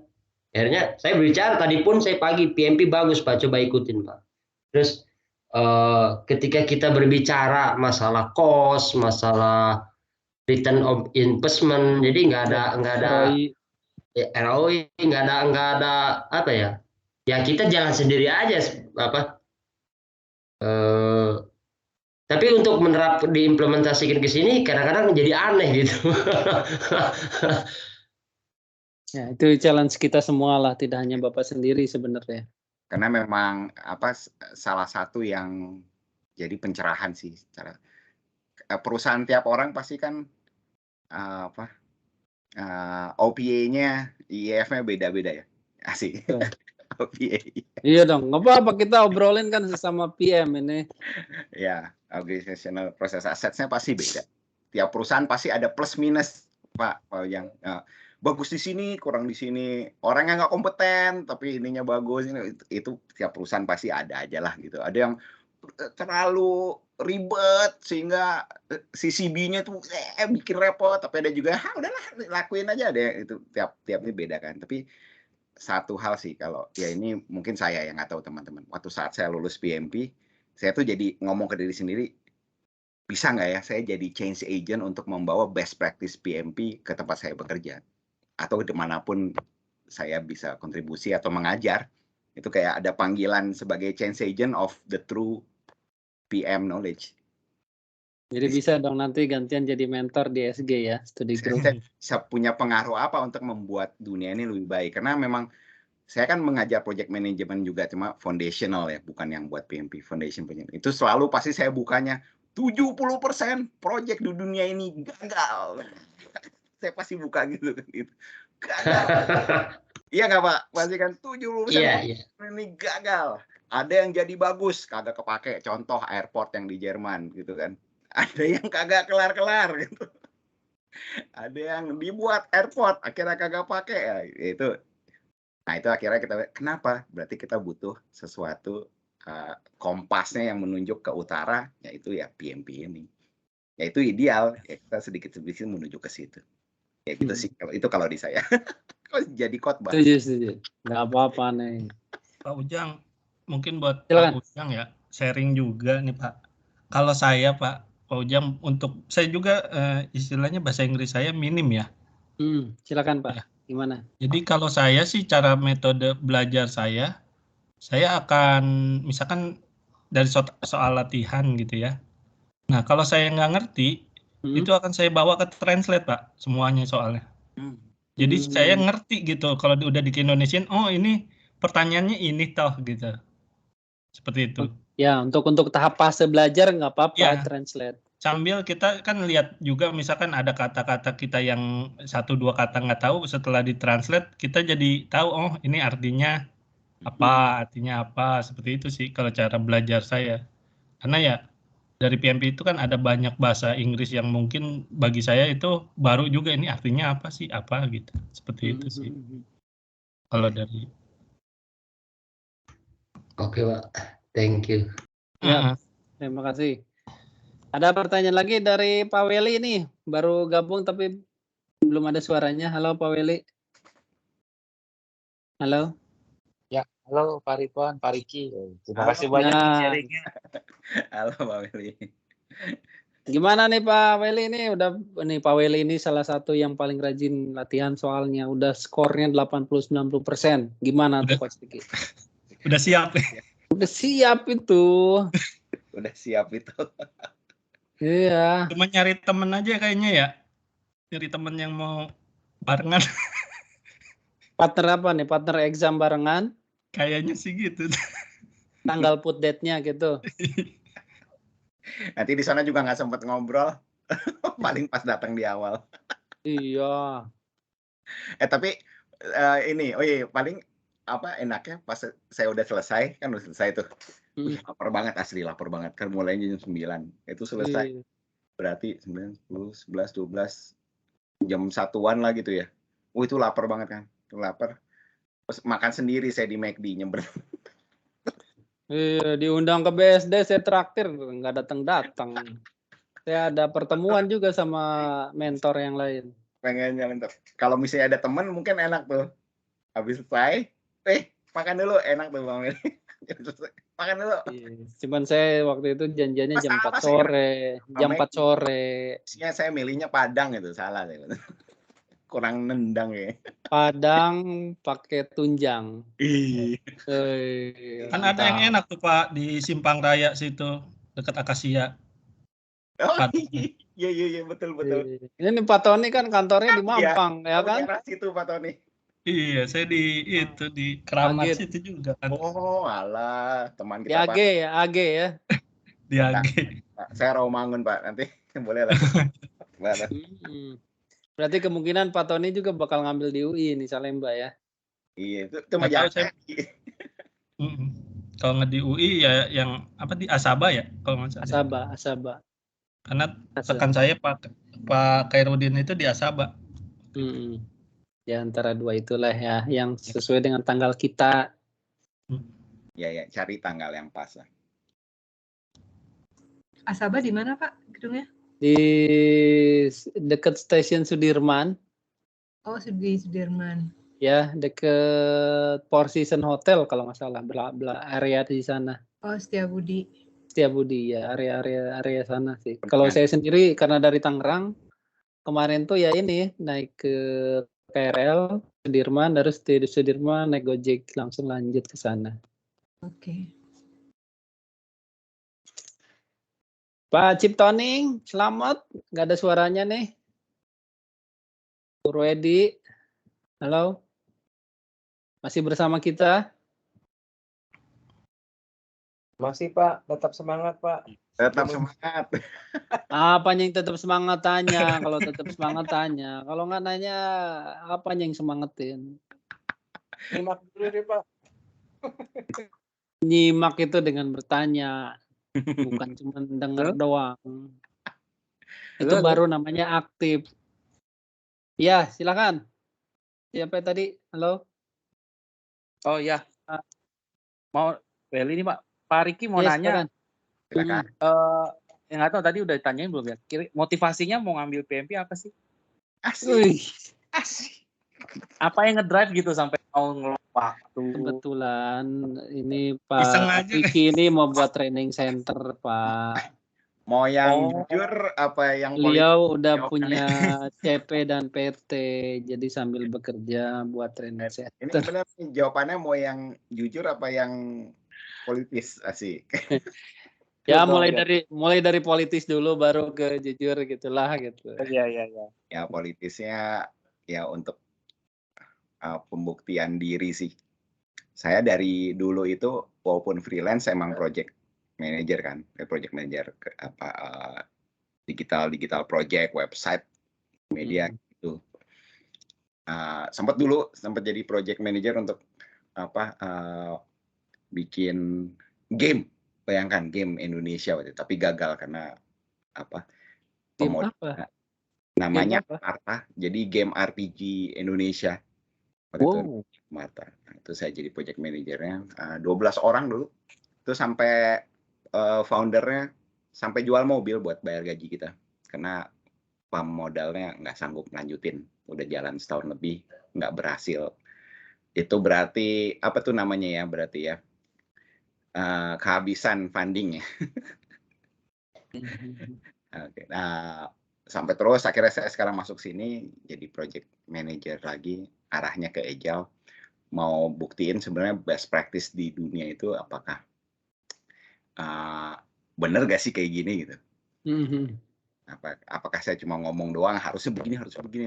Akhirnya saya berbicara, tadi pun saya pagi, PMP bagus Pak, coba ikutin Pak. Terus ketika kita berbicara masalah cost, masalah return of investment, jadi nggak ada ROI, nggak ada apa ya? Ya kita jalan sendiri aja apa? Tapi untuk diimplementasikan ke sini kadang-kadang jadi aneh gitu. Ya, itu challenge kita semua lah, tidak hanya Bapak sendiri sebenarnya. Karena memang salah satu yang jadi pencerahan sih, perusahaan tiap orang pasti kan OPA-nya, IEF-nya beda-beda ya. Asik. OPA. Iya dong, nggak apa-apa, kita obrolin kan sesama PM ini. Ya, organizational process assets-nya pasti beda. Tiap perusahaan pasti ada plus minus, Pak Ujang. Bagus di sini, kurang di sini. Orangnya nggak kompeten, tapi ininya bagus. Itu tiap perusahaan pasti ada aja lah gitu. Ada yang terlalu ribet sehingga CCB-nya tuh bikin repot. Tapi ada juga, udahlah lakuin aja deh. Itu tiap ini beda kan. Tapi satu hal sih, kalau ya ini mungkin saya yang nggak tahu teman-teman. Waktu saat saya lulus PMP, saya tuh jadi ngomong ke diri sendiri, bisa nggak ya saya jadi change agent untuk membawa best practice PMP ke tempat saya bekerja. Atau dimanapun saya bisa kontribusi atau mengajar, itu kayak ada panggilan sebagai change agent of the true PM knowledge. Jadi bisa dong nanti gantian jadi mentor di SG ya, studi group. Saya punya pengaruh apa untuk membuat dunia ini lebih baik? Karena memang saya kan mengajar project management juga, cuma foundational ya, bukan yang buat PMP, foundation. Itu selalu pasti saya bukanya 70% project di dunia ini gagal. Saya pasti buka gitu kan itu. Gagal. Iya nggak Pak? Pasti kan 70% ini gagal. Ada yang jadi bagus, kagak kepake. Contoh airport yang di Jerman gitu kan. Ada yang kagak kelar-kelar gitu. Ada yang dibuat airport akhirnya kagak pakai ya, itu. Nah, itu akhirnya kita, kenapa? Berarti kita butuh sesuatu kompasnya yang menunjuk ke utara, yaitu ya PMP ini. Ya itu ideal, ya kita sedikit-sedikit menuju ke situ. Ya gitu sih, kalau di saya. Kok jadi khotbah? Setuju. Nggak apa-apa nih. Pak Ujang, mungkin buat Pak Ujang ya, sharing juga nih Pak. Kalau saya Pak Ujang, untuk saya juga istilahnya bahasa Inggris saya minim ya. Silakan Pak, ya. Gimana? Jadi kalau saya sih cara metode belajar saya akan misalkan dari soal latihan gitu ya. Nah kalau saya nggak ngerti, itu akan saya bawa ke translate Pak, semuanya soalnya. Jadi saya ngerti gitu, kalau udah di Indonesian, oh ini pertanyaannya ini toh gitu. Seperti itu. Ya, untuk tahap fase belajar nggak apa-apa ya, translate. Sambil kita kan lihat juga misalkan ada kata-kata kita yang 1-2 kata nggak tahu, setelah ditranslate kita jadi tahu, oh ini artinya apa, seperti itu sih kalau cara belajar saya. Karena ya dari PMP itu kan ada banyak bahasa Inggris yang mungkin bagi saya itu baru juga, ini artinya apa sih, apa gitu. Seperti itu sih. Kalau dari. Oke Pak, thank you. Ya, terima kasih. Ada pertanyaan lagi dari Pak Weli nih, baru gabung tapi belum ada suaranya. Halo Pak Weli. Halo. Ya, halo Pak Ridwan, Pak Riki. Terima kasih banyak sharingnya. Halo Pak Weli. Gimana nih Pak Weli ini? Pak Weli ini salah satu yang paling rajin latihan soalnya. Udah skornya 80-90%. Gimana tuh Pak Riki? Udah siap. Udah siap itu. Udah siap itu. Iya. Cuma nyari temen aja kayaknya ya. Nyari temen yang mau barengan. Partner apa nih? Partner exam barengan? Kayaknya sih gitu. Tanggal put date-nya gitu. Nanti di sana juga nggak sempat ngobrol. Paling pas datang di awal. Iya. Tapi ini, paling apa enaknya pas saya udah selesai, kan udah selesai tuh. Lapar banget, asli lapar banget. Kan mulainya jam 9. Itu selesai. Berarti 9, 10, 11, 12. Jam 1-an lah gitu ya. Itu lapar banget kan. Lapar. Terus makan sendiri saya di McD, nyember. Iya, diundang ke BSD saya traktir, nggak datang-datang. Saya ada pertemuan juga sama mentor yang lain. Pengennya mentor. Kalau misalnya ada teman mungkin enak tuh. Habis selesai, makan dulu, enak tuh Bang Willy. Makan dulu. Iya. Cuman saya waktu itu janjiannya jam 4 sore. Jam 4 sore. Saya milihnya Padang itu, salah. Kurang nendang ya. Padang pakai tunjang. Kan ada yang enak tuh Pak di Simpang Raya situ dekat Akasia. Oh iya betul. Ini Pak Tony kan kantornya di Mampang ya kan? Daerah situ Pak Tony. Iya, saya di Keramat situ juga kan. Oh, alah, teman Di kita AG Pak. ya, AG ya. Di AG. Saya Rawamangun Pak, nanti boleh lah. Berarti kemungkinan Pak Tony juga bakal ngambil di UI nih Salemba ya. Iya, itu majalah. Kalau nggak di UI ya yang apa di Asaba ya kalau nggak salah. Asaba. Karena tekan saya Pak Khairudin itu di Asaba. Ya antara dua itulah ya yang sesuai dengan tanggal kita. Ya, cari tanggal yang pas lah. Asaba di mana Pak gedungnya? Di dekat stasiun Sudirman. Oh, di Sudirman. Ya, dekat Four Seasons Hotel kalau nggak salah, area di sana. Oh, Setiabudi ya, area sana sih. Kalau saya sendiri karena dari Tangerang, kemarin tuh ya ini naik ke KRL Sudirman, terus di Sudirman naik Gojek langsung lanjut ke sana. Oke. Pak Ciptoning, selamat. Nggak ada suaranya nih. Purwedi, halo. Masih bersama kita? Masih Pak, tetap semangat Pak. Tetap semangat. Apa yang tetap semangat tanya? Kalau tetap semangat tanya. Kalau nggak nanya, apa yang semangatin? Nyimak dulu deh Pak. Nyimak itu dengan bertanya. Bukan cuma dengar doang. Itu baru namanya aktif. Ya, silakan. Siapa tadi? Halo. Oh ya. Mau Welly ini Pak. Pak Riki mau nanya. Silakan. Yang nggak tahu tadi udah ditanyain belum ya? Motivasinya mau ngambil PMP apa sih? Asik. Apa yang ngedrive gitu sampai mau ngeluang waktu? Kebetulan ini Pak Riki ini mau buat training center Pak. Mau yang jujur apa yang beliau udah punya CP dan PT, jadi sambil bekerja buat training center. Ini benar jawabannya mau yang jujur apa yang politis asik. Ya mulai dari politis dulu baru ke jujur gitulah gitu. Iya. Ya politisnya ya untuk pembuktian diri sih. Saya dari dulu itu walaupun freelance emang project manager kan, project manager digital project, website, media gitu. Sempat jadi project manager untuk bikin game, bayangkan game Indonesia waktu itu, tapi gagal karena namanya Marta, jadi game RPG Indonesia. Itu Marta. Itu saya jadi project manajernya, 12 orang dulu. Itu sampai foundernya sampai jual mobil buat bayar gaji kita. Karena modalnya nggak sanggup lanjutin. Udah jalan setahun lebih, nggak berhasil. Itu berarti, apa tuh namanya ya, berarti ya, kehabisan funding ya. Okay. Sampai terus akhirnya saya sekarang masuk sini jadi project manager lagi, arahnya ke agile, mau buktiin sebenarnya best practice di dunia itu apakah bener gak sih kayak gini gitu. Apakah saya cuma ngomong doang harusnya begini,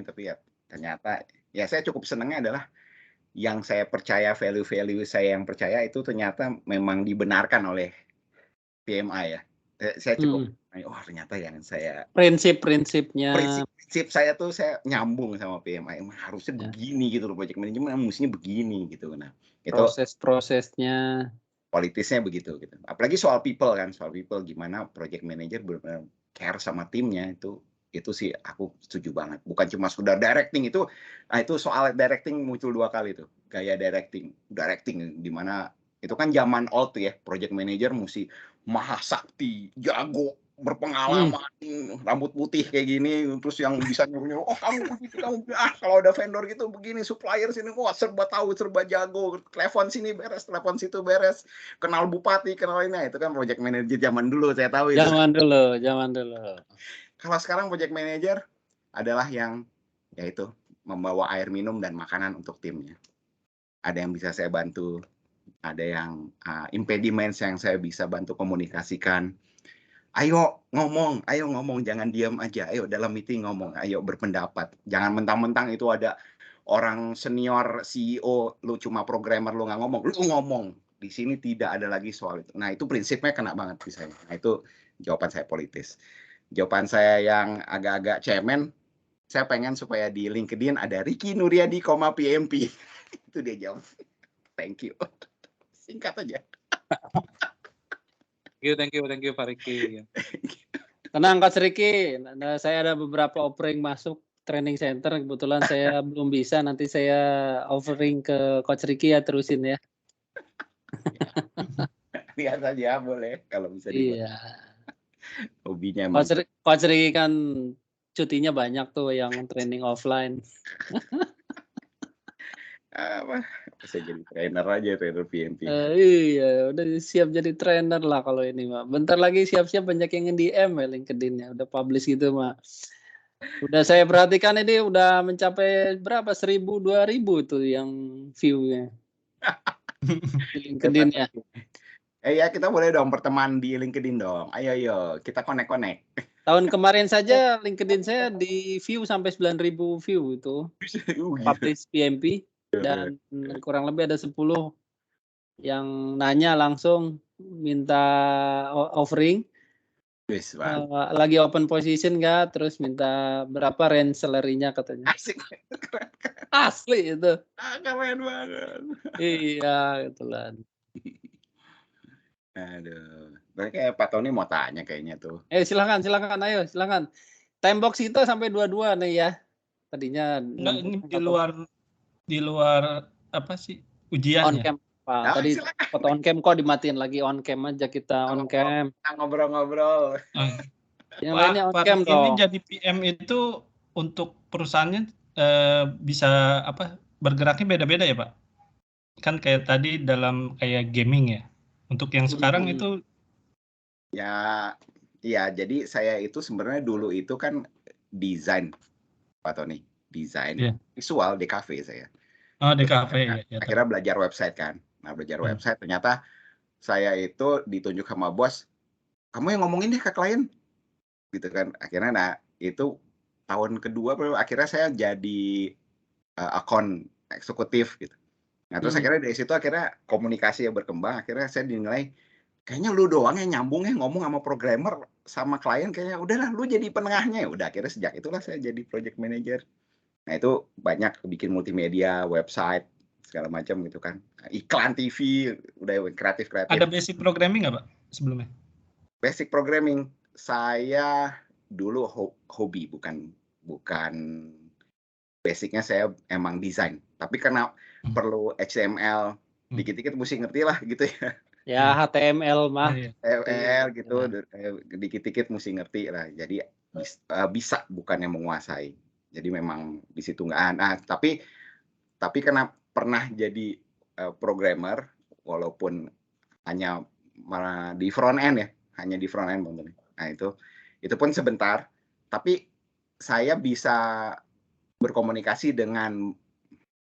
tapi ya ternyata ya saya cukup senangnya adalah yang saya percaya, value saya yang percaya itu ternyata memang dibenarkan oleh PMI ya. Saya cukup ternyata yang saya prinsip saya tuh saya nyambung sama PMI, harusnya begini gitu loh, project management mestinya begini gitu. Nah itu prosesnya politisnya begitu gitu, apalagi soal people gimana project manager benar-benar care sama timnya, itu sih aku setuju banget, bukan cuma sekedar directing. Itu soal directing muncul 2 kali tuh, gaya directing di mana Itu kan zaman old tuh ya, project manager mesti mahasakti, jago, berpengalaman, rambut putih kayak gini, terus yang bisa nyuruh-nyuruh, oh kamu begitu, kalau ada vendor gitu begini, supplier sini, wah serba tahu, serba jago, telepon sini beres, telepon situ beres, kenal bupati, kenal ini, itu kan project manager zaman dulu, saya tahu itu. Zaman dulu. Kalau sekarang project manager adalah yang yaitu membawa air minum dan makanan untuk timnya. Ada yang bisa saya bantu, ada yang impediments yang saya bisa bantu komunikasikan. Ayo ngomong, jangan diam aja. Ayo dalam meeting ngomong, ayo berpendapat. Jangan mentang-mentang itu ada orang senior CEO, lu cuma programmer, lu nggak ngomong. Lu ngomong. Di sini tidak ada lagi soal itu. Nah itu prinsipnya kena banget di saya. Nah itu jawaban saya politis. Jawaban saya yang agak-agak cemen, saya pengen supaya di LinkedIn ada Ricky Nuryadi, PMP. Itu dia jawab. Thank you. Singkat aja. Thank you Pak Ricky. Tenang Coach Ricky, saya ada beberapa offering masuk training center, kebetulan saya belum bisa, nanti saya offering ke Coach Ricky ya, terusin ya. Lihat saja boleh kalau bisa dibuat. Iya. Hobinya Coach Ricky kan cutinya banyak tuh yang training offline. Bisa jadi trainer aja, trainer PMP. Iya, udah siap jadi trainer lah kalau ini mah. Bentar lagi siap-siap banyak yang DM ya LinkedIn-nya, udah publish gitu mah. Udah saya perhatikan ini udah mencapai berapa, 1.000, 2.000 tuh yang view-nya. Di LinkedIn ya. Ya kita boleh dong berteman di LinkedIn dong. Ayo kita connect. Tahun kemarin saja LinkedIn saya di view sampai 9.000 view itu. Publish PMP. Dan kurang lebih ada 10 yang nanya langsung minta offering. Lagi open position nggak? Terus minta berapa range salary-nya katanya. Asik. Asli itu. Keren banget. Iya, itulah. Aduh. Kayak Pak Tony mau tanya kayaknya tuh. Silakan. Ayo, silakan. Time box kita sampai 22 nih ya. Tadinya ini di luar apa sih ujian on cam Pak. Tadi foto on cam kok dimatiin lagi, on cam aja kita on cam. Ngobrol-ngobrol. Yang lainnya on cam dong. Ini jadi PM itu untuk perusahaannya bisa bergeraknya beda-beda ya Pak? Kan kayak tadi dalam kayak gaming ya. Untuk yang sekarang itu ya jadi saya itu sebenarnya dulu itu kan desain Pak Tony. Desain visual di cafe saya. Di cafe ya. Akhirnya belajar website kan. Nah, belajar website ternyata saya itu ditunjuk sama bos, kamu yang ngomongin deh ke klien. Gitu kan. Akhirnya itu tahun kedua akhirnya saya jadi account eksekutif gitu. Nah, terus akhirnya dari situ komunikasi yang berkembang, akhirnya saya dinilai kayaknya lu doang yang nyambung ya ngomong sama programmer sama klien, kayaknya udahlah lu jadi penengahnya. Udah akhirnya sejak itulah saya jadi project manager. Nah itu banyak bikin multimedia, website, segala macam gitu kan. Iklan TV, udah kreatif. Ada basic programming nggak Pak sebelumnya? Basic programming, saya dulu hobi, bukan basicnya saya emang desain. Tapi karena perlu HTML, dikit-dikit mesti ngerti lah gitu ya. Ya HTML mah. HTML gitu, dikit-dikit mesti ngerti lah. Jadi bisa, bukannya menguasai. Jadi memang di situ nggak. Nah, tapi karena pernah jadi programmer, walaupun hanya di front end ya, hanya di front end. Nah itu pun sebentar. Tapi saya bisa berkomunikasi dengan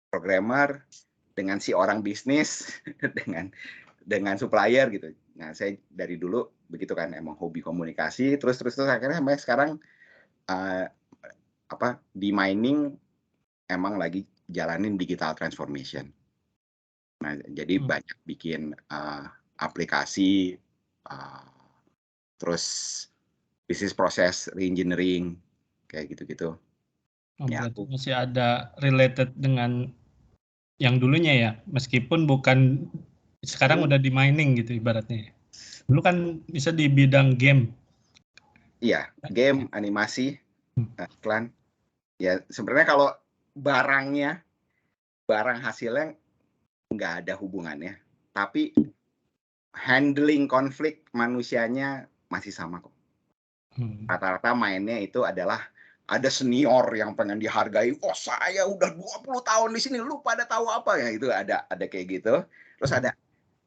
programmer, dengan si orang bisnis, dengan supplier gitu. Nah saya dari dulu begitu kan, emang hobi komunikasi. Terus akhirnya sampai sekarang di mining emang lagi jalanin digital transformation. Nah, jadi banyak bikin aplikasi, terus bisnis proses reengineering kayak gitu-gitu. Berarti masih ada related dengan yang dulunya ya, meskipun bukan sekarang udah di mining gitu ibaratnya. Dulu kan bisa di bidang game. Iya, game, animasi, iklan. Ya sebenarnya kalau barang hasilnya nggak ada hubungannya. tapi handling konflik manusianya masih sama kok. Rata-rata mainnya itu adalah ada senior yang pengen dihargai. Oh, saya udah 20 tahun di sini, lu pada tahu apa ya? Itu ada kayak gitu. Terus ada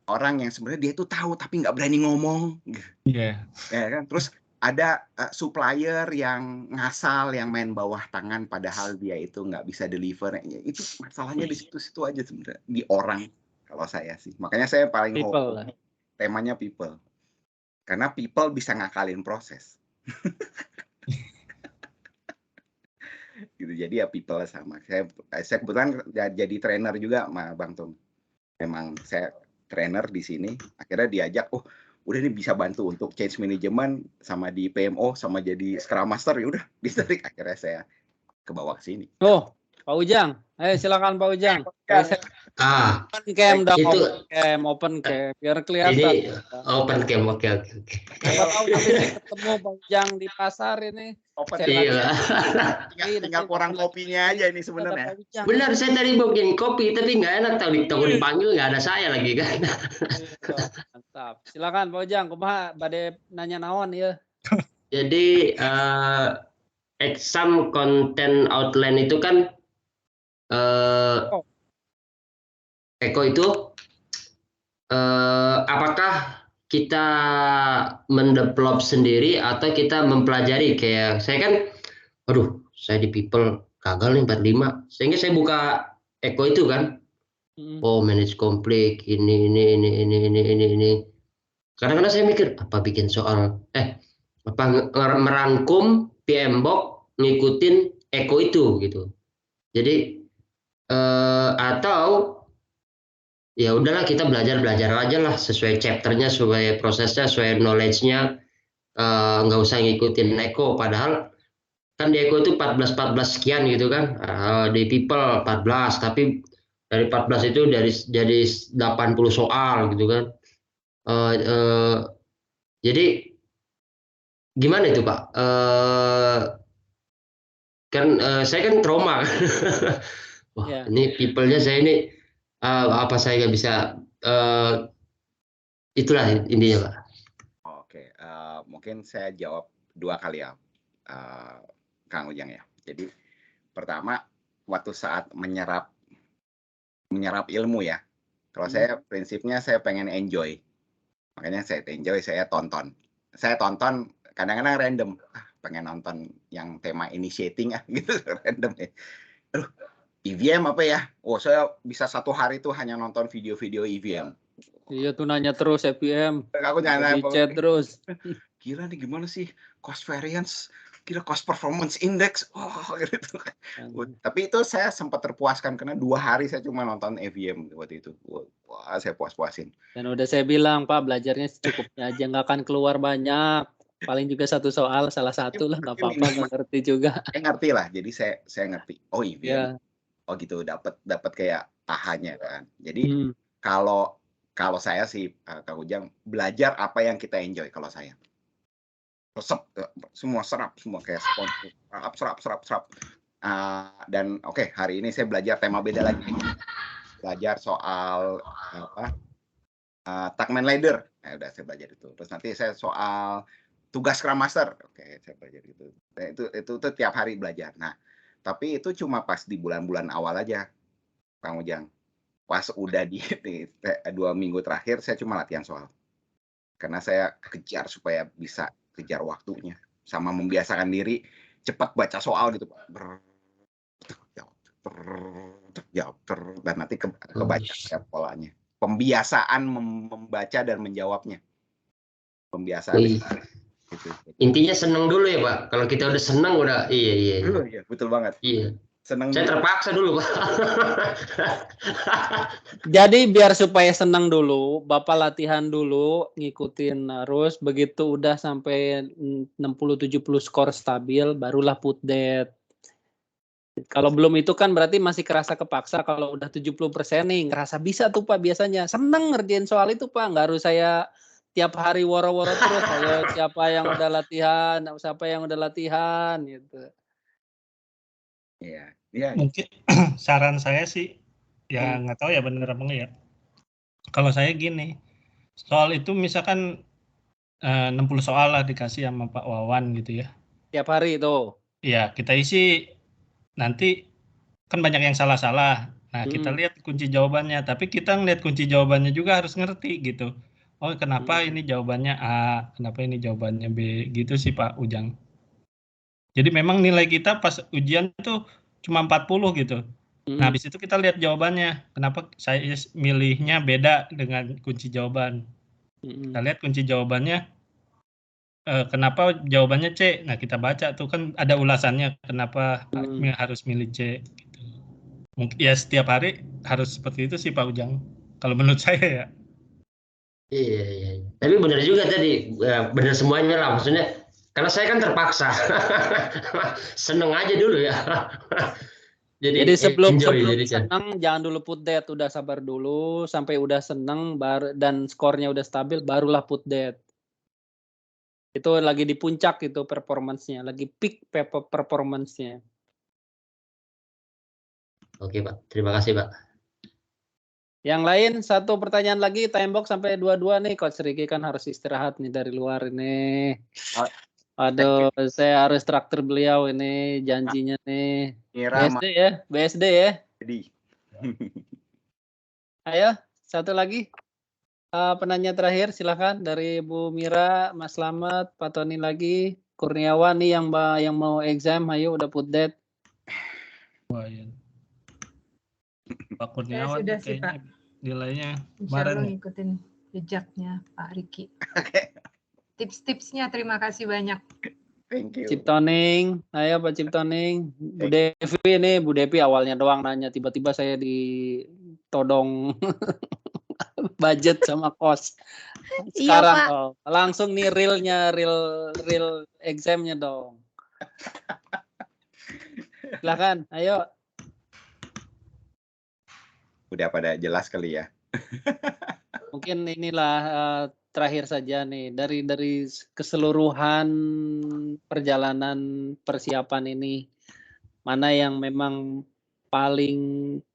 orang yang sebenarnya dia itu tahu tapi nggak berani ngomong. Iya. Ya kan? Terus ada supplier yang ngasal, yang main bawah tangan, padahal dia itu nggak bisa deliver. Itu masalahnya di situ-situ aja sebenarnya, di orang. Kalau saya sih, makanya saya paling hope temanya people, karena people bisa ngakalin proses. Gitu. Jadi ya people sama. Saya kebetulan jadi trainer juga sama Bang Tom. Memang saya trainer di sini. Akhirnya diajak, udah nih bisa bantu untuk change management sama di PMO sama jadi Scrum Master, ya udah ditarik. Akhirnya saya ke bawah sini. Oh, Pak Ujang, ayo silakan Pak Ujang. Open cam, biar kelihatan. Ini open cam, oke. Siapa tahu nanti saya ketemu Pak Ujang di pasar ini. Iya. Tinggal kurang kopinya aja ini sebenarnya. Benar, saya tadi bikin kopi tapi nggak enak, tahu dipanggil nggak ada saya lagi kan. Mantap. Silakan Pak Ujang, kumaha bade nanya naon ya. Jadi exam content outline itu kan Eko itu apakah kita mendevelop sendiri atau kita mempelajari? Kayak saya kan, saya di people gagal nih 45, sehingga saya buka Eko itu kan, manage konflik ini. Kadang-kadang saya mikir apa bikin soal, merangkum PMBOK ngikutin Eko itu gitu. Jadi atau ya udahlah kita belajar aja lah sesuai chapternya, sesuai prosesnya, sesuai knowledge-nya, nggak usah ngikutin Eko. Padahal kan di Eko itu 14 sekian gitu kan, di people 14, tapi dari 14 itu jadi 80 soal gitu kan. Jadi gimana itu Pak? Saya kan trauma. Wah, ini people-nya saya ini apa saya nggak bisa, itulah intinya Pak. Oke, mungkin saya jawab 2 kali ya, Kang Ujang ya. Jadi pertama, waktu saat menyerap ilmu ya, kalau saya prinsipnya saya pengen enjoy, makanya saya enjoy, saya tonton kadang-kadang random, pengen nonton yang tema initiating gitu random ya. EVM apa ya? Saya bisa 1 hari itu hanya nonton video-video EVM. Iya tuh nanya terus EVM. Aku nanya di chat terus. Gila nih gimana sih cost variance? Gila cost performance index. Gitu. Tapi itu saya sempat terpuaskan karena 2 hari saya cuma nonton EVM waktu itu. Wah, saya puas-puasin. Dan udah saya bilang Pak, belajarnya secukupnya aja, nggak akan keluar banyak. Paling juga 1 soal, salah satu lah, nggak apa-apa, nggak ngerti juga. Saya ngerti lah, jadi saya ngerti. Oh EVM. Yeah. Oh gitu, dapat kayak tahannya kan. Jadi kalau saya sih Kang Ujang, belajar apa yang kita enjoy. Kalau saya semua serap kayak serap. Dan hari ini saya belajar tema beda lagi. Belajar soal Tuckman Leader. Udah saya belajar itu. Terus nanti saya soal tugas Scrum Master. Saya belajar itu. Itu tiap hari belajar. Nah, tapi itu cuma pas di bulan-bulan awal aja, Kang Ujang. Pas udah di 2 minggu terakhir, saya cuma latihan soal. Karena saya kejar supaya bisa kejar waktunya. Sama membiasakan diri, cepat baca soal gitu. Dan nanti kebaca ya polanya. Pembiasaan membaca dan menjawabnya. Pembiasaan. Gitu. Intinya seneng dulu ya Pak. Kalau kita udah seneng udah iya. Iya, betul banget. Iya. Seneng saya dulu. Terpaksa dulu Pak. Jadi biar supaya senang dulu, Bapak latihan dulu, ngikutin terus, begitu udah sampai 60-70 skor stabil, barulah put that. Kalau belum itu kan berarti masih kerasa kepaksa. Kalau udah 70% nih, ngerasa bisa tuh Pak biasanya. Seneng ngerjain soal itu Pak, nggak harus saya tiap hari woro-woro terus. Ayo siapa yang udah latihan gitu. Iya. Mungkin saran saya sih, ya nggak tahu ya bener apa enggak ya. Kalau saya gini, soal itu misalkan 60 soal lah dikasih sama Pak Wawan gitu ya. Tiap hari itu. Iya, kita isi nanti kan banyak yang salah-salah. Nah, kita lihat kunci jawabannya, tapi kita ngelihat kunci jawabannya juga harus ngerti gitu. Oh, kenapa ini jawabannya A, kenapa ini jawabannya B, gitu sih Pak Ujang. Jadi memang nilai kita pas ujian tuh cuma 40 gitu. Nah, habis itu kita lihat jawabannya. Kenapa saya milihnya beda dengan kunci jawaban. Kita lihat kunci jawabannya, kenapa jawabannya C. Nah, kita baca tuh kan ada ulasannya kenapa harus milih C. Gitu. Mungkin ya setiap hari harus seperti itu sih Pak Ujang. Kalau menurut saya ya. Iya. Tapi benar juga tadi, benar semuanya lah. Maksudnya, karena saya kan terpaksa. Seneng aja dulu ya. Jadi sebelum senang jangan dulu put that, udah sabar dulu sampai udah senang dan skornya udah stabil barulah put that. Itu lagi di puncak itu performance-nya, lagi peak performance-nya. Oke Pak, terima kasih Pak. Yang lain satu pertanyaan lagi, time box sampai 22 nih, Coach Ricky kan harus istirahat nih dari luar ini. Aduh, saya harus traktir beliau ini janjinya nih. BSD ya. Jadi. Ayo, satu lagi. Penanya terakhir silakan dari Bu Mira, Mas Slamet, Pak Tony lagi, Kurniawan nih yang mau exam, ayo udah put that. Pak Kurniawan sudah sih Pak. Nilainya kemarin ngikutin jejaknya Pak Riki. Tips-tipsnya terima kasih banyak. Thank you. Ciptoning, ayo Pak Ciptoning. Bu Devi ini, Bu Devi awalnya doang nanya, tiba-tiba saya ditodong budget sama kos. Sekarang iya, langsung nih real examnya dong. Silakan, ayo. Udah pada jelas kali ya. Mungkin inilah terakhir saja nih dari keseluruhan perjalanan persiapan ini, mana yang memang paling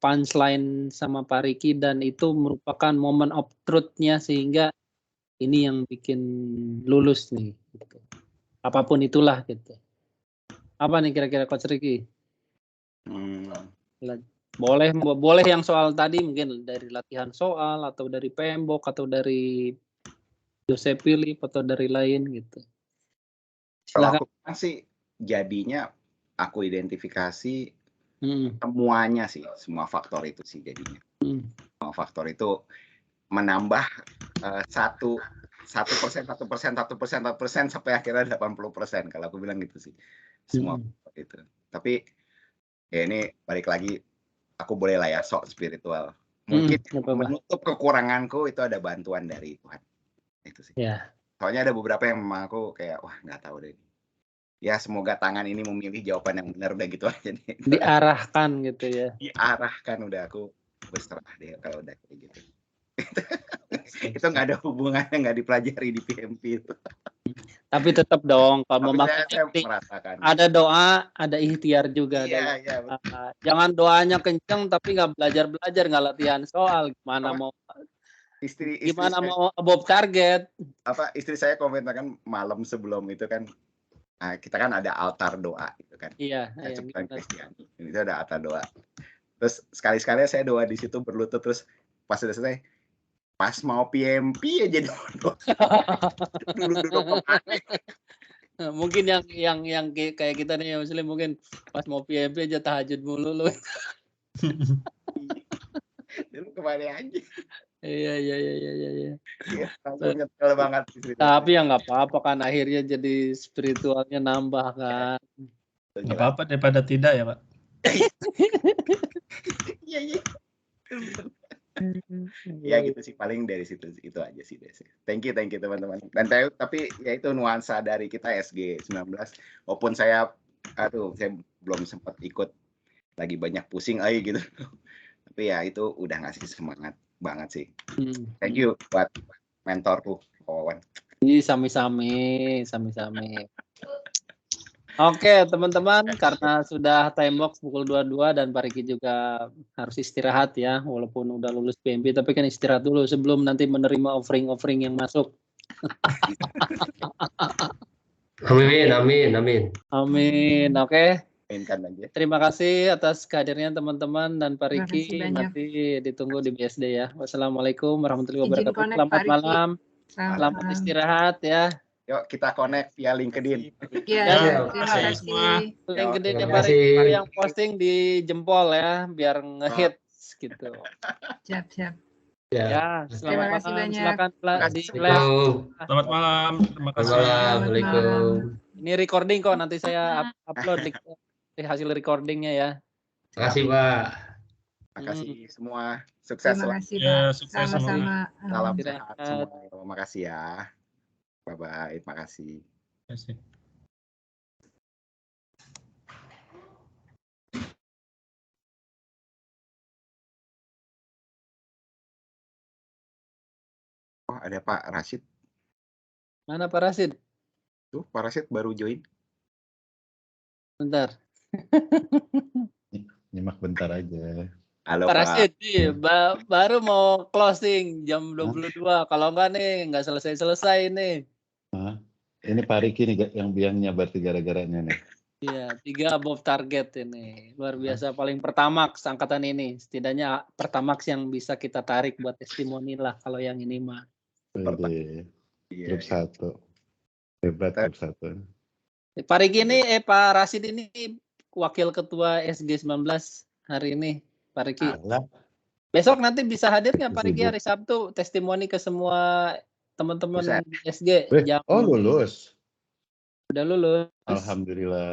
punchline sama Pak Riki dan itu merupakan moment of truth-nya sehingga ini yang bikin lulus nih. Gitu. Apapun itulah gitu. Apa nih kira-kira Coach Riki? Boleh yang soal tadi mungkin dari latihan soal atau dari PMBOK atau dari Joseph Philip atau dari lain gitu. Kalau aku sih jadinya aku identifikasi semuanya sih, semua faktor itu sih jadinya. Semua faktor itu menambah 1% sampai akhirnya 80% kalau aku bilang gitu sih. Semua faktor itu. Tapi ya ini balik lagi, aku boleh lah ya sok spiritual. Mungkin menutup kekuranganku itu ada bantuan dari Tuhan. Itu sih. Yeah. Soalnya ada beberapa yang memang aku kayak wah nggak tahu deh. Ya semoga tangan ini memilih jawaban yang benar udah gitu aja nih. Diarahkan gitu ya. Diarahkan udah aku berserah deh kalau udah kayak gitu. Itu nggak ada hubungannya, nggak dipelajari di PMP itu. Tapi tetap dong kalau memakai ada doa, ada ikhtiar juga. Iya, jangan doanya kenceng tapi nggak belajar, nggak latihan soal, gimana mau above target. Istri saya komentarkan malam sebelum itu kan, kita kan ada altar doa gitu kan. Iya. Kristiani. Itu ada altar doa. Terus sekali-sekali saya doa di situ berlutut, terus pas sudah selesai, pas mau PMP aja doa. Duduk mungkin yang kayak kita nih Muslim mungkin pas mau PMP aja tahajud mulu lu. Dulu kembali aja. Iya. Nyetel banget. Tapi ya nggak apa-apa kan, akhirnya jadi spiritualnya nambah kan. Nggak apa-apa daripada tidak ya Pak. Iya. Ya gitu sih, paling dari situ itu aja sih. Thank you teman-teman. Dan tapi ya itu nuansa dari kita SG19. Walaupun saya belum sempat ikut, lagi banyak pusing aja gitu. Tapi ya itu udah ngasih semangat banget sih. Thank you buat mentorku, Wawan. Sami-sami. Oke, teman-teman, karena sudah time box pukul 22 dan Pak Riki juga harus istirahat ya, walaupun udah lulus PMP, tapi kan istirahat dulu sebelum nanti menerima offering-offering yang masuk. Amin, amin, amin. Amin. Oke. Mainkan aja. Terima kasih atas kehadirannya teman-teman dan Pak Terima kasih Riki. banyak. Nanti ditunggu di BSD ya. Wassalamualaikum warahmatullahi Izin wabarakatuh. connect, Selamat Pak Riki. malam. Selamat Selamat malam. istirahat ya. Yuk kita connect via LinkedIn. Ya, Ya, terima kasih kasih. semua. LinkedIn-nya Terima Pak Riki kasih. yang posting di jempol ya, biar ngehits gitu. Siap, siap. Ya. Ya, Terima selamat kasih malam. banyak. Silakan di live. Assalamualaikum. Selamat malam. Terima Selamat kasih. malam. Selamat Assalamualaikum. malam. Ini recording kok, nanti saya upload di hasil recordingnya ya. Terima kasih, Pak. Makasih semua. Sukses Terima selalu. kasih, Ya, Pak. sukses semua. Sama-sama. Salam Istirahat. sehat semua. Makasih ya. Bye-bye. Makasih. Terima kasih. Oh, ada Pak Rashid. Mana Pak Rasid? Tuh, Pak Rashid baru join. Bentar. Nyimak bentar aja. Halo Pak Pak. Rasid, iya, baru mau closing jam 22. Kalau enggak nih, enggak selesai-selesai nih. Hah? Ini Pak Riki nih yang biangnya berarti gara-garanya nih. Iya, 3 above target ini. Luar biasa, paling pertamax angkatan ini. Setidaknya pertamax yang bisa kita tarik buat testimoni lah kalau yang ini mah. Wede. Iya, Grup 1. Hebat grup 1. Pak Riki ini, Pak Rasid ini wakil ketua SG19 hari ini, Pak Riki. Alah. Besok nanti bisa hadir nggak Pak Riki Sibuk. hari Sabtu testimoni ke semua teman-teman Bisa. di SG? Oh lulus. Udah lulus. Alhamdulillah.